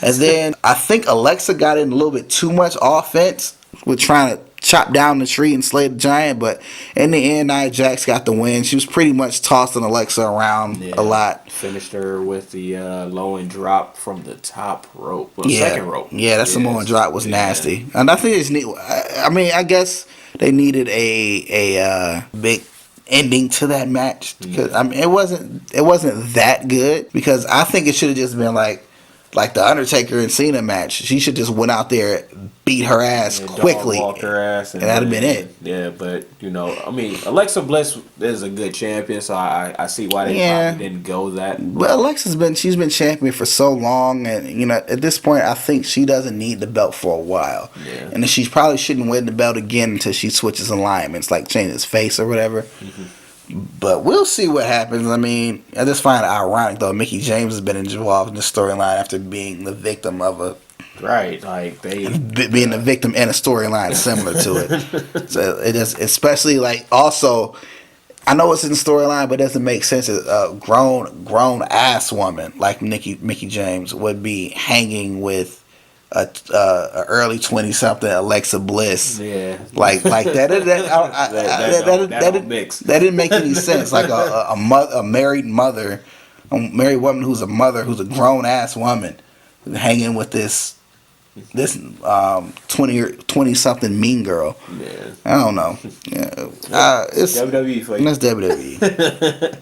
and then I think Alexa got in a little bit too much offense with trying to chop down the tree and slay the giant, but in the end, Nia Jax got the win. She was pretty much tossing Alexa around a lot. Finished her with the low and drop from the top rope, second rope. Yeah, that Samoan drop was nasty, and I think it's neat. I mean, I guess they needed a big ending to that match, because I mean, it wasn't that good, because I think it should have just been like the Undertaker and Cena match. She should just went out there, beat her ass quickly, walked her ass, and that'd have been it. Yeah, but I mean, Alexa Bliss is a good champion, so I see why they probably didn't go that. But Alexa's been champion for so long, and at this point, I think she doesn't need the belt for a while. Yeah. And she probably shouldn't win the belt again until she switches alignments, like changes face or whatever. Mm-hmm. But we'll see what happens. I mean, I just find it ironic, though. Mickie James has been involved in this storyline after being the victim of a... Right, like being a victim in a storyline similar to it. So it is, especially like, also, I know it's in the storyline, but it doesn't make sense. A grown ass woman like Mickie James would be hanging with a early 20-something Alexa Bliss. Yeah, like that. That didn't make any sense. Like a married mother, a married woman who's a grown ass woman, hanging with this 20 something mean girl. Yeah, I don't know. Yeah, it's WWE for you. That's WWE.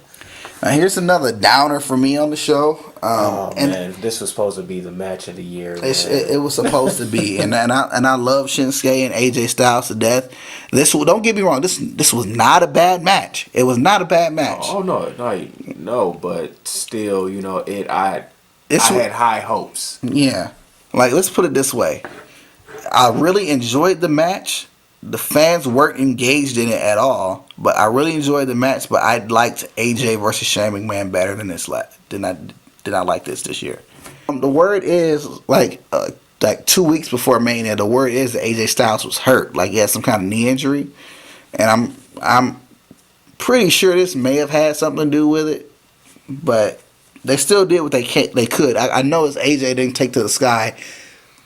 Now here's another downer for me on the show. Man, this was supposed to be the match of the year. It was supposed to be, and I love Shinsuke and AJ Styles to death. Don't get me wrong. This was not a bad match. It was not a bad match. Oh no, but still, I had high hopes. Yeah, like, let's put it this way. I really enjoyed the match. The fans weren't engaged in it at all, but I really enjoyed the match. But I liked AJ versus Shane McMahon better than this. Did not like this year. The word is like 2 weeks before Mania. The word is that AJ Styles was hurt, like he had some kind of knee injury, and I'm pretty sure this may have had something to do with it. But they still did what they could. I know it's AJ didn't take to the sky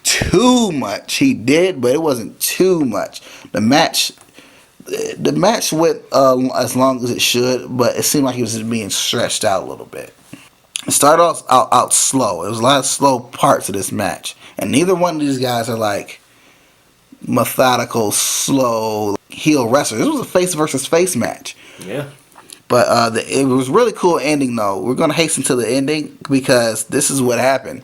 too much. He did, but it wasn't too much. The match went as long as it should, but it seemed like it was just being stretched out a little bit. It started out slow. There was a lot of slow parts of this match, and neither one of these guys are like methodical, slow heel wrestlers. This was a face versus face match. Yeah. But it was really cool ending, though. We're going to hasten to the ending because this is what happened.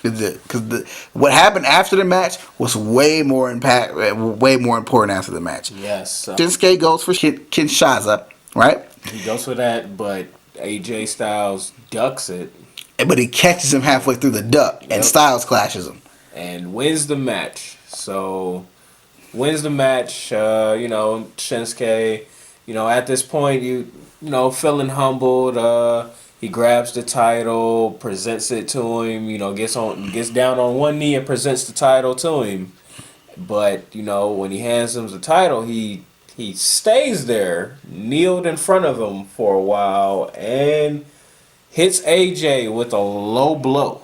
Because what happened after the match was way more important after the match. Yes. Shinsuke goes for Kinshasa, right? He goes for that, but AJ Styles ducks it. But he catches him halfway through the duck, and Styles clashes him. And wins the match. So, wins the match, Shinsuke, at this point, feeling humbled, he grabs the title, presents it to him, gets down on one knee and presents the title to him. But, you know, when he hands him the title, he stays there, kneeled in front of him for a while, and hits AJ with a low blow.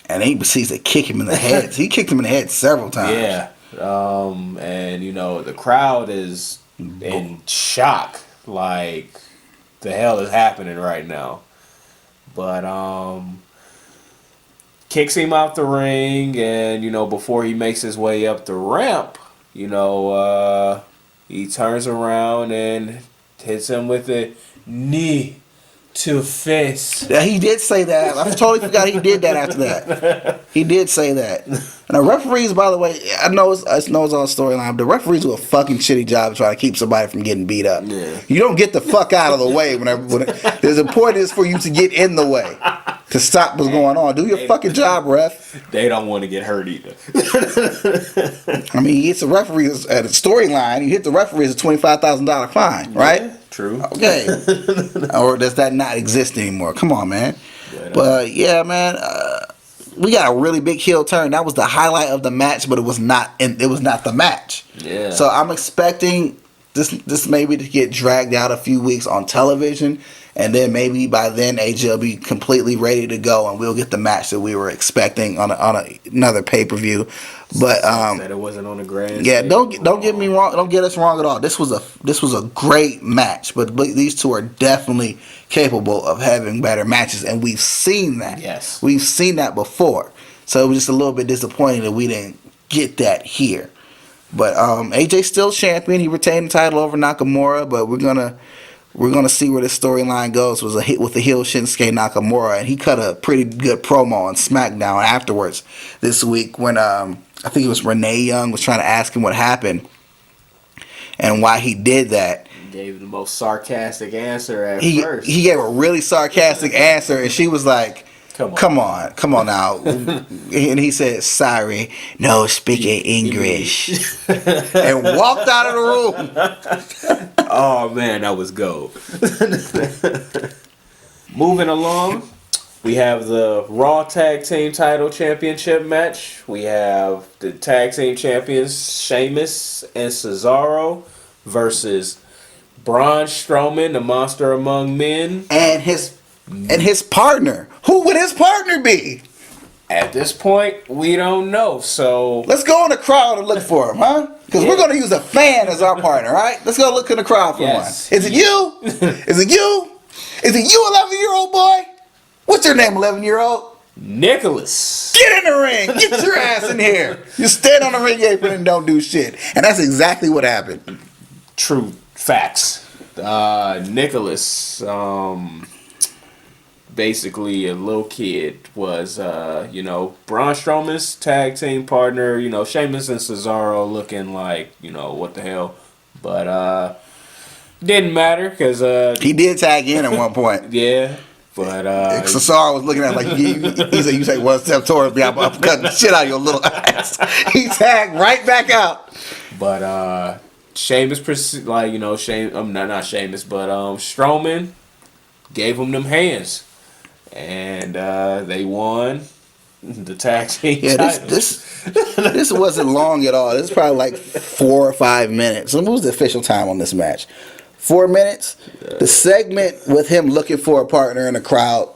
And then he proceeds to kick him in the head. He kicked him in the head several times. Yeah. And, you know, the crowd is in shock. Like, the hell is happening right now? But, kicks him out the ring, and, you know, before he makes his way up the ramp, you know, he turns around and hits him with a knee to face. Yeah, he did say that. I totally forgot he did that after that. He did say that. And the referees, by the way, I know it's on storyline, but the referees do a fucking shitty job of trying to keep somebody from getting beat up. Yeah. You don't get the fuck out of the way when there's importance for you to get in the way to stop what's going on. Do your fucking job, ref. They don't want to get hurt either. I mean, he hits the referees at a storyline. You hit the referees a $25,000 fine, right? Yeah, true. Okay. Or does that not exist anymore? Come on, man. But yeah, man, we got a really big heel turn. That was the highlight of the match, but it was not the match. Yeah. So I'm expecting this maybe to get dragged out a few weeks on television, and then maybe by then AJ will be completely ready to go, and we'll get the match that we were expecting on another pay-per-view. But that it wasn't on the grand. Yeah, don't get me wrong. Don't get us wrong at all. This was a great match, but these two are definitely capable of having better matches, and we've seen that. Yes, we've seen that before. So it was just a little bit disappointing that we didn't get that here. But AJ's still champion. He retained the title over Nakamura, but we're gonna see where this storyline goes. It was a hit with the heel Shinsuke Nakamura, and he cut a pretty good promo on SmackDown afterwards this week when I think it was Renee Young was trying to ask him what happened and why he did that. He gave the most sarcastic answer at first. He gave a really sarcastic answer, and she was like, Come on now. And he said, sorry, no speaking English. And walked out of the room. Oh, man, that was gold. Moving along, we have the Raw Tag Team Title Championship match. We have the Tag Team Champions, Sheamus and Cesaro versus Braun Strowman, the Monster Among Men. And his partner. Who would his partner be? At this point, we don't know. So let's go in the crowd and look for him, huh? Because we're going to use a fan as our partner, right? Let's go look in the crowd for one. Is it you? Is it you? Is it you, 11-year-old boy? What's your name, 11-year-old? Nicholas. Get in the ring. Get your ass in here. You stand on the ring apron and don't do shit. And that's exactly what happened. True facts. Nicholas, basically a little kid, was, Braun Strowman's tag team partner. You know, Sheamus and Cesaro looking like, what the hell. But didn't matter because... he did tag in at one point. Yeah. But Cesaro was looking at him like, he said, you take one step towards me, I'm cutting the shit out of your little ass. He tagged right back out. But Sheamus, not Sheamus, but Strowman gave him them hands. And they won the tag team title. This wasn't long at all. This is probably like 4 or 5 minutes. What was the official time on this match? 4 minutes. The segment with him looking for a partner in the crowd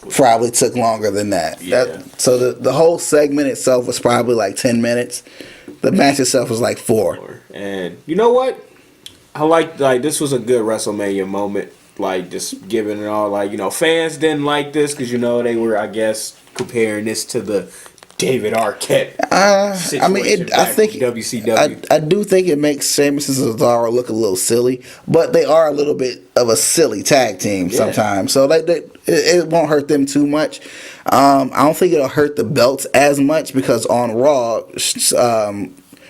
probably took longer than that. Yeah. So the whole segment itself was probably like 10 minutes. The match itself was like 4. And you know what? I like this was a good WrestleMania moment. Like, just giving it all, fans didn't like this because, they were, I guess, comparing this to the David Arquette situation I think WCW. I do think it makes Sheamus and Cesaro look a little silly, but they are a little bit of a silly tag team sometimes. So it won't hurt them too much. I don't think it'll hurt the belts as much because on Raw,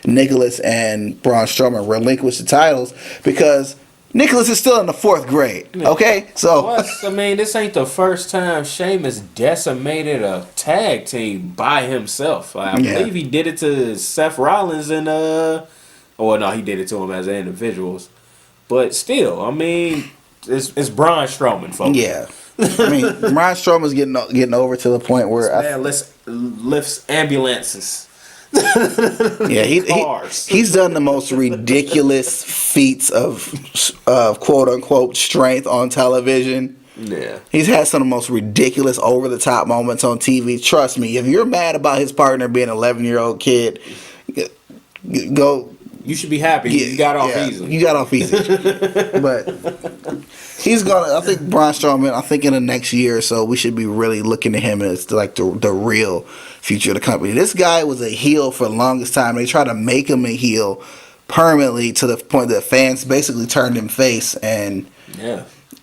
Nicholas and Braun Strowman relinquished the titles because Nicholas is still in the 4th grade, okay? So plus, this ain't the first time Sheamus decimated a tag team by himself. I believe he did it to Seth Rollins and he did it to him as individuals. But still, it's Braun Strowman, folks. Yeah. Braun Strowman's getting over to the point where lifts ambulances. Yeah, he's done the most ridiculous feats of quote unquote strength on television. Yeah. He's had some of the most ridiculous over the top moments on TV. Trust me, if you're mad about his partner being an 11-year-old kid, go. You should be happy. You got off easy. You got off easy. But he's gonna. I think Braun Strowman. I think in the next year or so, we should be really looking at him as like the real future of the company. This guy was a heel for the longest time. They tried to make him a heel permanently to the point that fans basically turned him face, and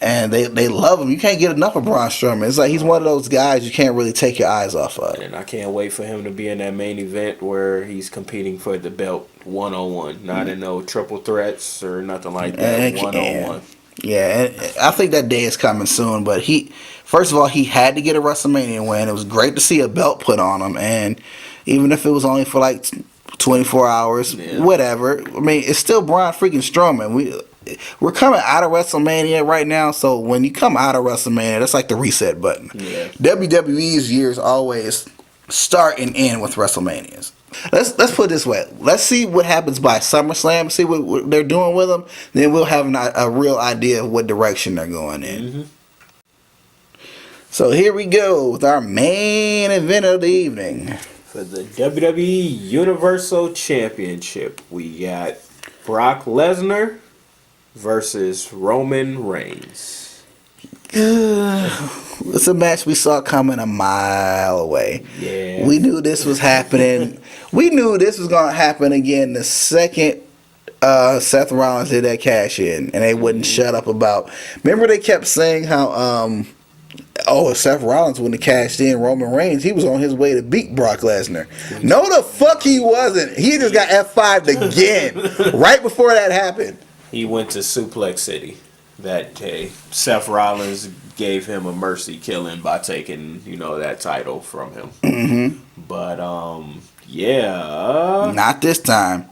they love him. You can't get enough of Braun Strowman. It's like he's one of those guys you can't really take your eyes off of. And I can't wait for him to be in that main event where he's competing for the belt 1-on-1, not in no triple threats or nothing like that. 1-on-1. Yeah, and I think that day is coming soon. But first of all, he had to get a WrestleMania win. It was great to see a belt put on him, and even if it was only for like 24 hours, whatever. I mean, it's still Braun freaking Strowman. We're coming out of WrestleMania right now, so when you come out of WrestleMania, that's like the reset button. Yeah. WWE's years always start and end with WrestleManias. Let's put it this way. Let's see what happens by SummerSlam, see what they're doing with them, then we'll have a real idea of what direction they're going in. Mm-hmm. So here we go with our main event of the evening. For the WWE Universal Championship, we got Brock Lesnar versus Roman Reigns. It's a match we saw coming a mile away. Yeah. We knew this was happening. We knew this was going to happen again the second Seth Rollins did that cash in, and they wouldn't shut up about. Remember they kept saying how if Seth Rollins wouldn't have cashed in Roman Reigns, he was on his way to beat Brock Lesnar. No, the fuck he wasn't. He just got F5'd again right before that happened. He went to Suplex City that day. Seth Rollins gave him a mercy killing by taking, that title from him. Mm-hmm. But, not this time.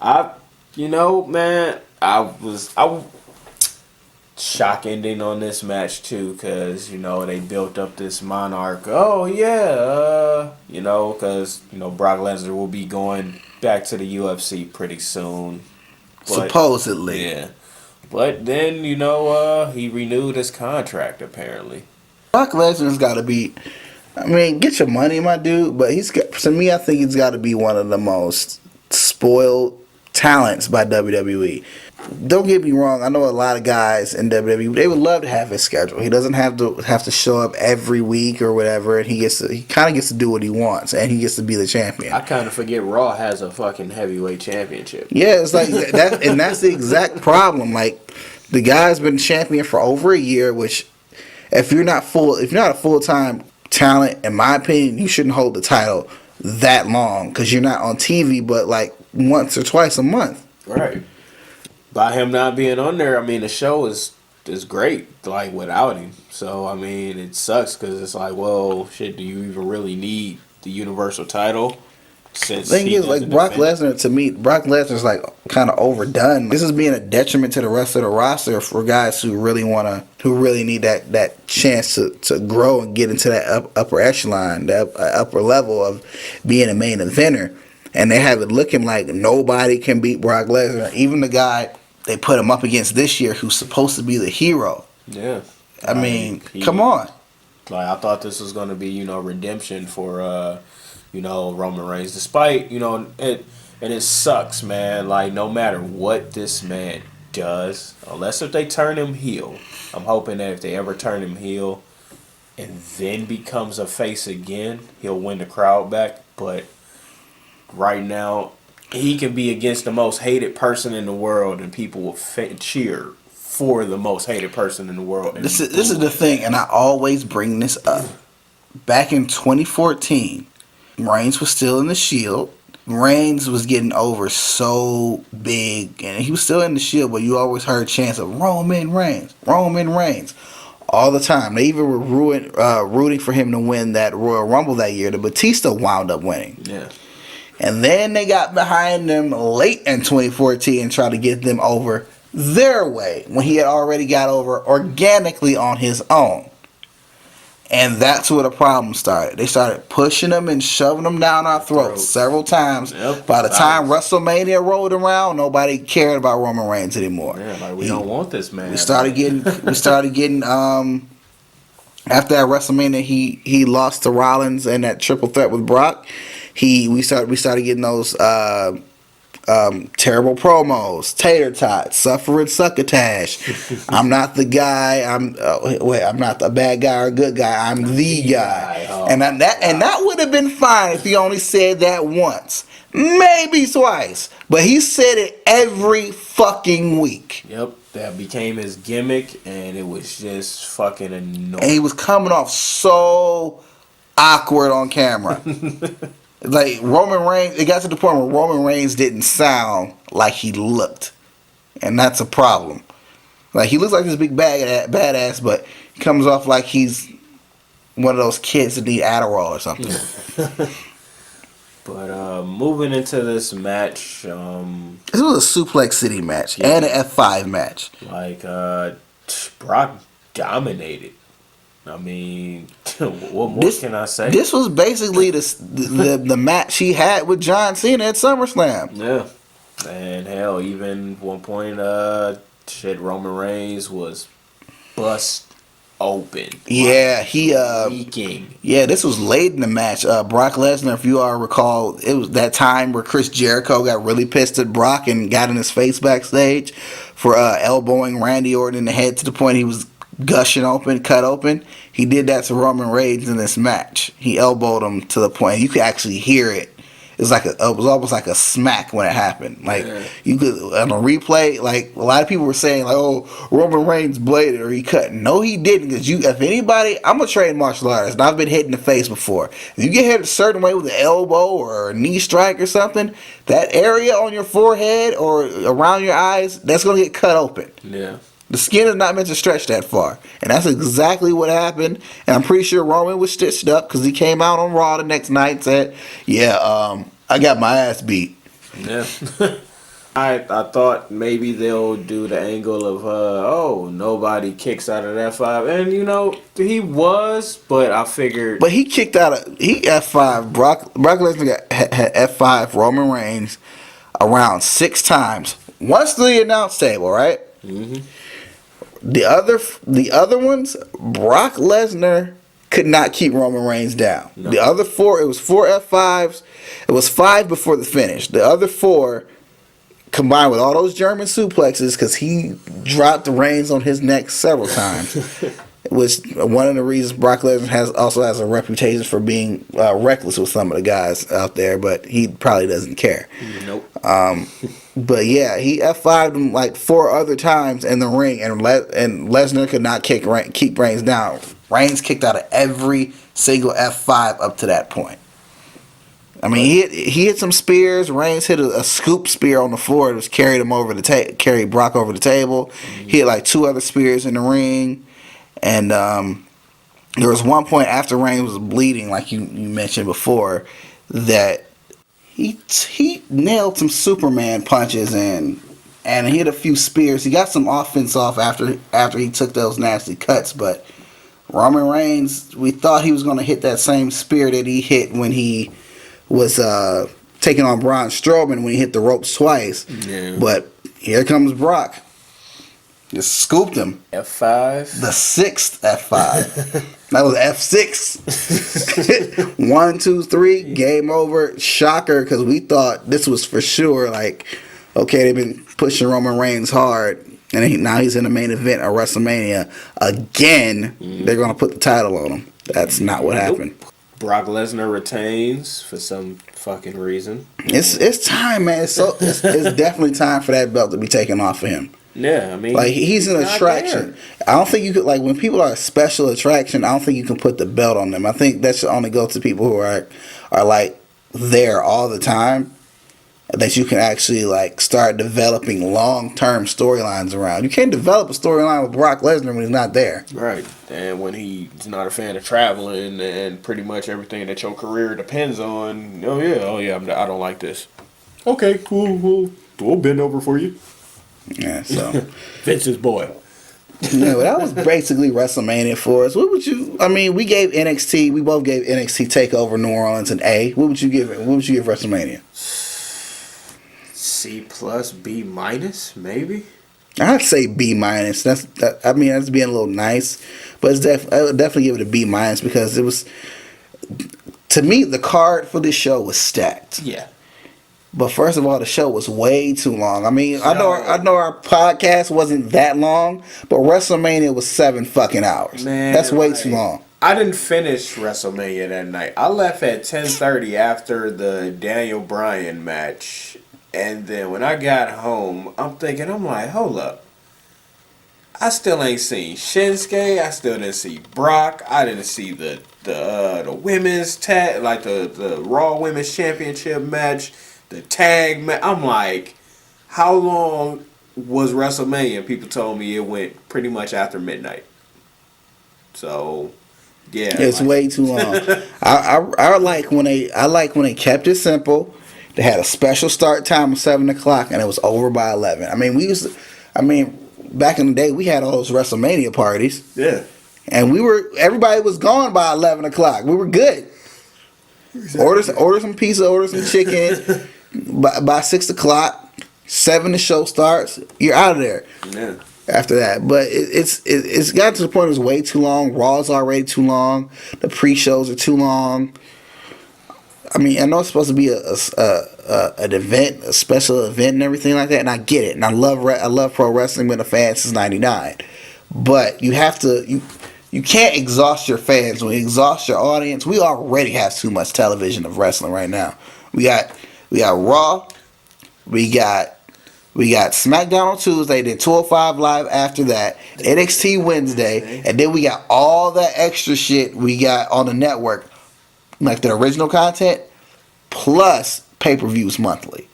Shock ending on this match too, because they built up this monarch. Oh yeah, because Brock Lesnar will be going back to the UFC pretty soon. Supposedly, yeah. But then he renewed his contract apparently. Brock Lesnar's got to be. I mean, get your money, my dude. But to me, I think he's got to be one of the most spoiled talents by WWE. Don't get me wrong. I know a lot of guys in WWE. They would love to have his schedule. He doesn't have to show up every week or whatever, and he kind of gets to do what he wants, and he gets to be the champion. I kind of forget Raw has a fucking heavyweight championship. Yeah, it's like that, and that's the exact problem. Like the guy's been champion for over a year, which if you're not a full-time talent, in my opinion, you shouldn't hold the title that long because you're not on TV, but like once or twice a month. Right. By him not being on there, I mean, the show is great, like, without him. So, I mean, it sucks because it's like, well, shit, do you even really need the Universal title? The thing is, like, Brock Lesnar's, like, kind of overdone. This is being a detriment to the rest of the roster for guys who really need that chance to grow and get into that upper echelon, that upper level of being a main eventer. And they have it looking like nobody can beat Brock Lesnar. Even the guy they put him up against this year who's supposed to be the hero. Yeah. I mean, come on. Like, I thought this was going to be, redemption for, Roman Reigns. Despite, and it sucks, man. Like, no matter what this man does, unless if they turn him heel, I'm hoping that if they ever turn him heel and then becomes a face again, he'll win the crowd back. But right now, he can be against the most hated person in the world, and people will cheer for the most hated person in the world. This is the thing, and I always bring this up. Back in 2014, Reigns was still in the Shield. Reigns was getting over so big, and he was still in the Shield, but you always heard chants of Roman Reigns all the time. They even were rooting for him to win that Royal Rumble that year. The Batista wound up winning. Yeah. And then they got behind them late in 2014 and tried to get them over their way when he had already got over organically on his own. And that's where the problem started. They started pushing them and shoving them down our throats several times. Yep. By the time WrestleMania rolled around, nobody cared about Roman Reigns anymore. Yeah, like we don't want this man. We started getting after that WrestleMania, he lost to Rollins in that triple threat with Brock. We started getting those terrible promos, tater tots, suffering succotash. I'm not the guy. I'm not the bad guy or a good guy. I'm the guy. Oh, and that would have been fine if he only said that once, maybe twice. But he said it every fucking week. Yep, that became his gimmick, and it was just fucking annoying. And he was coming off so awkward on camera. Like Roman Reigns, it got to the point where Roman Reigns didn't sound like he looked, and that's a problem. Like he looks like this big badass, but he comes off like he's one of those kids that need Adderall or something. But moving into this match, This was a Suplex City match and an F5 match. Like Brock dominated. I mean, what more can I say? This was basically the match he had with John Cena at SummerSlam. Yeah, and hell, even one point, Roman Reigns was bust open. Yeah, he leaking. Yeah, this was late in the match. Brock Lesnar, if you all recall, it was that time where Chris Jericho got really pissed at Brock and got in his face backstage for elbowing Randy Orton in the head to the point he was gushing open, cut open. He did that to Roman Reigns in this match. He elbowed him to the point you could actually hear it. It was almost like a smack when it happened. Like you could on a replay. Like a lot of people were saying, like, "Oh, Roman Reigns bladed or he cut." No, he didn't. Because if anybody, I'm a trained martial artist, and I've been hit in the face before. If you get hit a certain way with an elbow or a knee strike or something, that area on your forehead or around your eyes, that's gonna get cut open. Yeah. The skin is not meant to stretch that far. And that's exactly what happened. And I'm pretty sure Roman was stitched up because he came out on Raw the next night and said, I got my ass beat. Yeah. I thought maybe they'll do the angle of, nobody kicks out of F5. And, he was, but I figured. But he kicked out he F5. Brock Lesnar had F5 Roman Reigns around 6 times. Once to the announce table, right? Mm-hmm. The other ones, Brock Lesnar could not keep Roman Reigns down. No. The other 4, it was 4 F5s. It was 5 before the finish. The other 4, combined with all those German suplexes, because he dropped the Reigns on his neck several times. It was one of the reasons Brock Lesnar also has a reputation for being reckless with some of the guys out there, but he probably doesn't care. Nope. But yeah, he F5'd him like 4 other times in the ring, and Lesnar could not keep Reigns down. Reigns kicked out of every single F5 up to that point. I mean, he hit some spears. Reigns hit a scoop spear on the floor. It was carried him over carried Brock over the table. Mm-hmm. He hit like 2 other spears in the ring, and there was one point after Reigns was bleeding, like you mentioned before, that he nailed some Superman punches and hit a few spears. He got some offense off after he took those nasty cuts, but Roman Reigns, we thought he was going to hit that same spear that he hit when he was taking on Braun Strowman when he hit the ropes twice. Yeah. But here comes Brock. Just scooped him. F5? The 6th F5. That was F6. 1, 2, 3, game over. Shocker, because we thought this was for sure. Like, okay, they've been pushing Roman Reigns hard, and now he's in the main event of WrestleMania again. They're going to put the title on him. That's not what happened. Brock Lesnar retains for some fucking reason. It's time, man. It's definitely time for that belt to be taken off of him. Yeah, I mean, like he's an attraction. I don't think you could, like, when people are a special attraction, I don't think you can put the belt on them. I think that should only go to people who are like there all the time. That you can actually like start developing long-term storylines around. You can't develop a storyline with Brock Lesnar when he's not there. Right, and when he's not a fan of traveling and pretty much everything that your career depends on. Oh yeah, I don't like this. Okay, cool. We'll bend over for you. Yeah, so Vince's boy. Yeah, well, that was basically WrestleMania for us. What would you? I mean, we gave NXT. We both gave NXT Takeover New Orleans an A. What would you give it? What would you give WrestleMania? C plus, B minus, maybe. I'd say B minus. I mean, that's being a little nice, but I would definitely give it a B minus because it was. To me, the card for this show was stacked. Yeah. But first of all, the show was way too long. I mean, I know our podcast wasn't that long, but WrestleMania was 7 fucking hours. Man, that's way too long. I didn't finish WrestleMania that night. I left at 10:30 after the Daniel Bryan match, and then when I got home, I'm like, hold up. I still ain't seen Shinsuke. I still didn't see Brock. I didn't see the women's tag, like the Raw Women's Championship match, the tag match. I'm like, how long was WrestleMania? People told me it went pretty much after midnight. So, yeah, it's way too long. I like when they kept it simple. They had a special start time of 7:00, and it was over by 11. I mean, back in the day, we had all those WrestleMania parties. Yeah. And everybody was gone by 11:00. We were good. Exactly. Order some pizza, order some chicken. by 6:00, 7 the show starts. You're out of there. Yeah. After that, but it's got to the point it was way too long. Raw's already too long. The pre-shows are too long. I mean, I know it's supposed to be an event, a special event, and everything like that, and I get it. And I love pro wrestling. Been a fan since '99, but you have to you can't exhaust your fans. When you exhaust your audience, we already have too much television of wrestling right now. We got Raw, we got SmackDown on Tuesday, then 205 Live after that, NXT Wednesday, and then we got all that extra shit we got on the network, like the original content, plus pay-per-views monthly.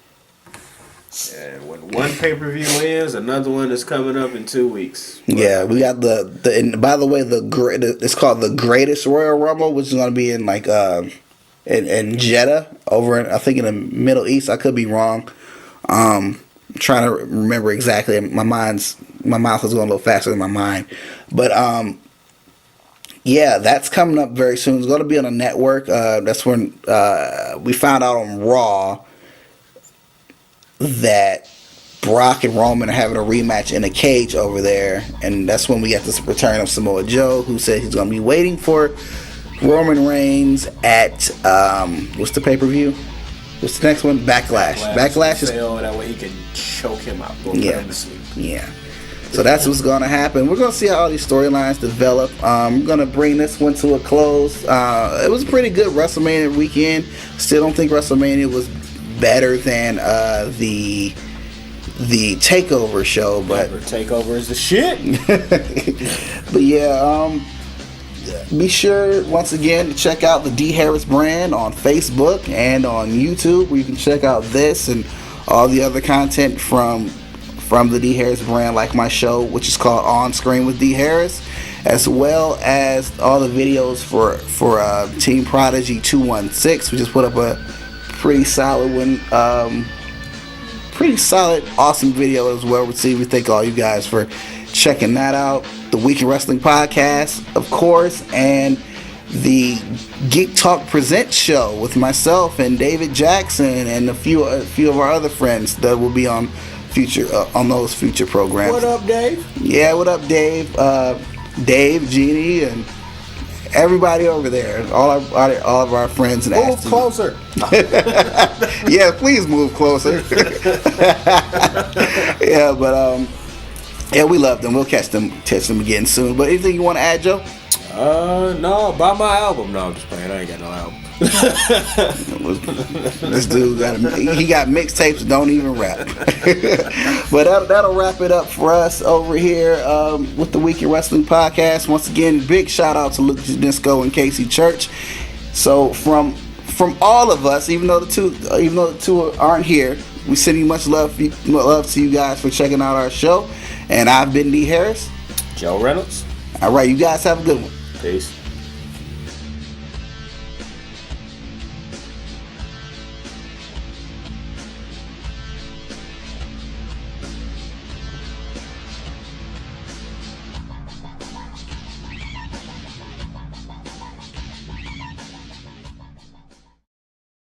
And when one pay-per-view ends, another one is coming up in 2 weeks. Yeah, we got and by the way, it's called the Greatest Royal Rumble, which is going to be in like in Jeddah, I think in the Middle East. I could be wrong. I'm trying to remember exactly. My mouth is going a little faster than my mind, but yeah, that's coming up very soon. It's going to be on a network. That's when we found out on Raw that Brock and Roman are having a rematch in a cage over there, and that's when we get this return of Samoa Joe, who said he's going to be waiting for Roman Reigns at what's the pay-per-view? What's the next one? Backlash is that way he can choke him out. Yeah. So that's what's going to happen. We're going to see how all these storylines develop. I'm going to bring this one to a close. It was a pretty good WrestleMania weekend. Still don't think WrestleMania was better than the Takeover show, but Takeover is the shit. But yeah, be sure once again to check out the D Harris brand on Facebook and on YouTube, where you can check out this and all the other content from the D Harris brand, like my show, which is called On Screen with D Harris, as well as all the videos for Team Prodigy 216. We just put up a pretty solid one, awesome video as well. We thank all you guys for checking that out. The Weekend Wrestling Podcast, of course, and the Geek Talk Presents show with myself and David Jackson and a few of our other friends that will be on those future programs. What up, Dave? Yeah, what up, Dave? Dave, Jeannie, and everybody over there, all of our friends and move closer. Yeah, please move closer. Yeah, but yeah, we love them. We'll catch them again soon. But anything you want to add, Joe? No, buy my album. No, I'm just playing. I ain't got no album. This dude got mixtapes, don't even rap. But that'll wrap it up for us over here with the Weekend Wrestling Podcast. Once again, big shout out to Luke Janisco and Casey Church. So from all of us, even though the two aren't here, we send you much love to you guys for checking out our show. And I've been D Harris. Joe Reynolds. All right, you guys have a good one. Peace.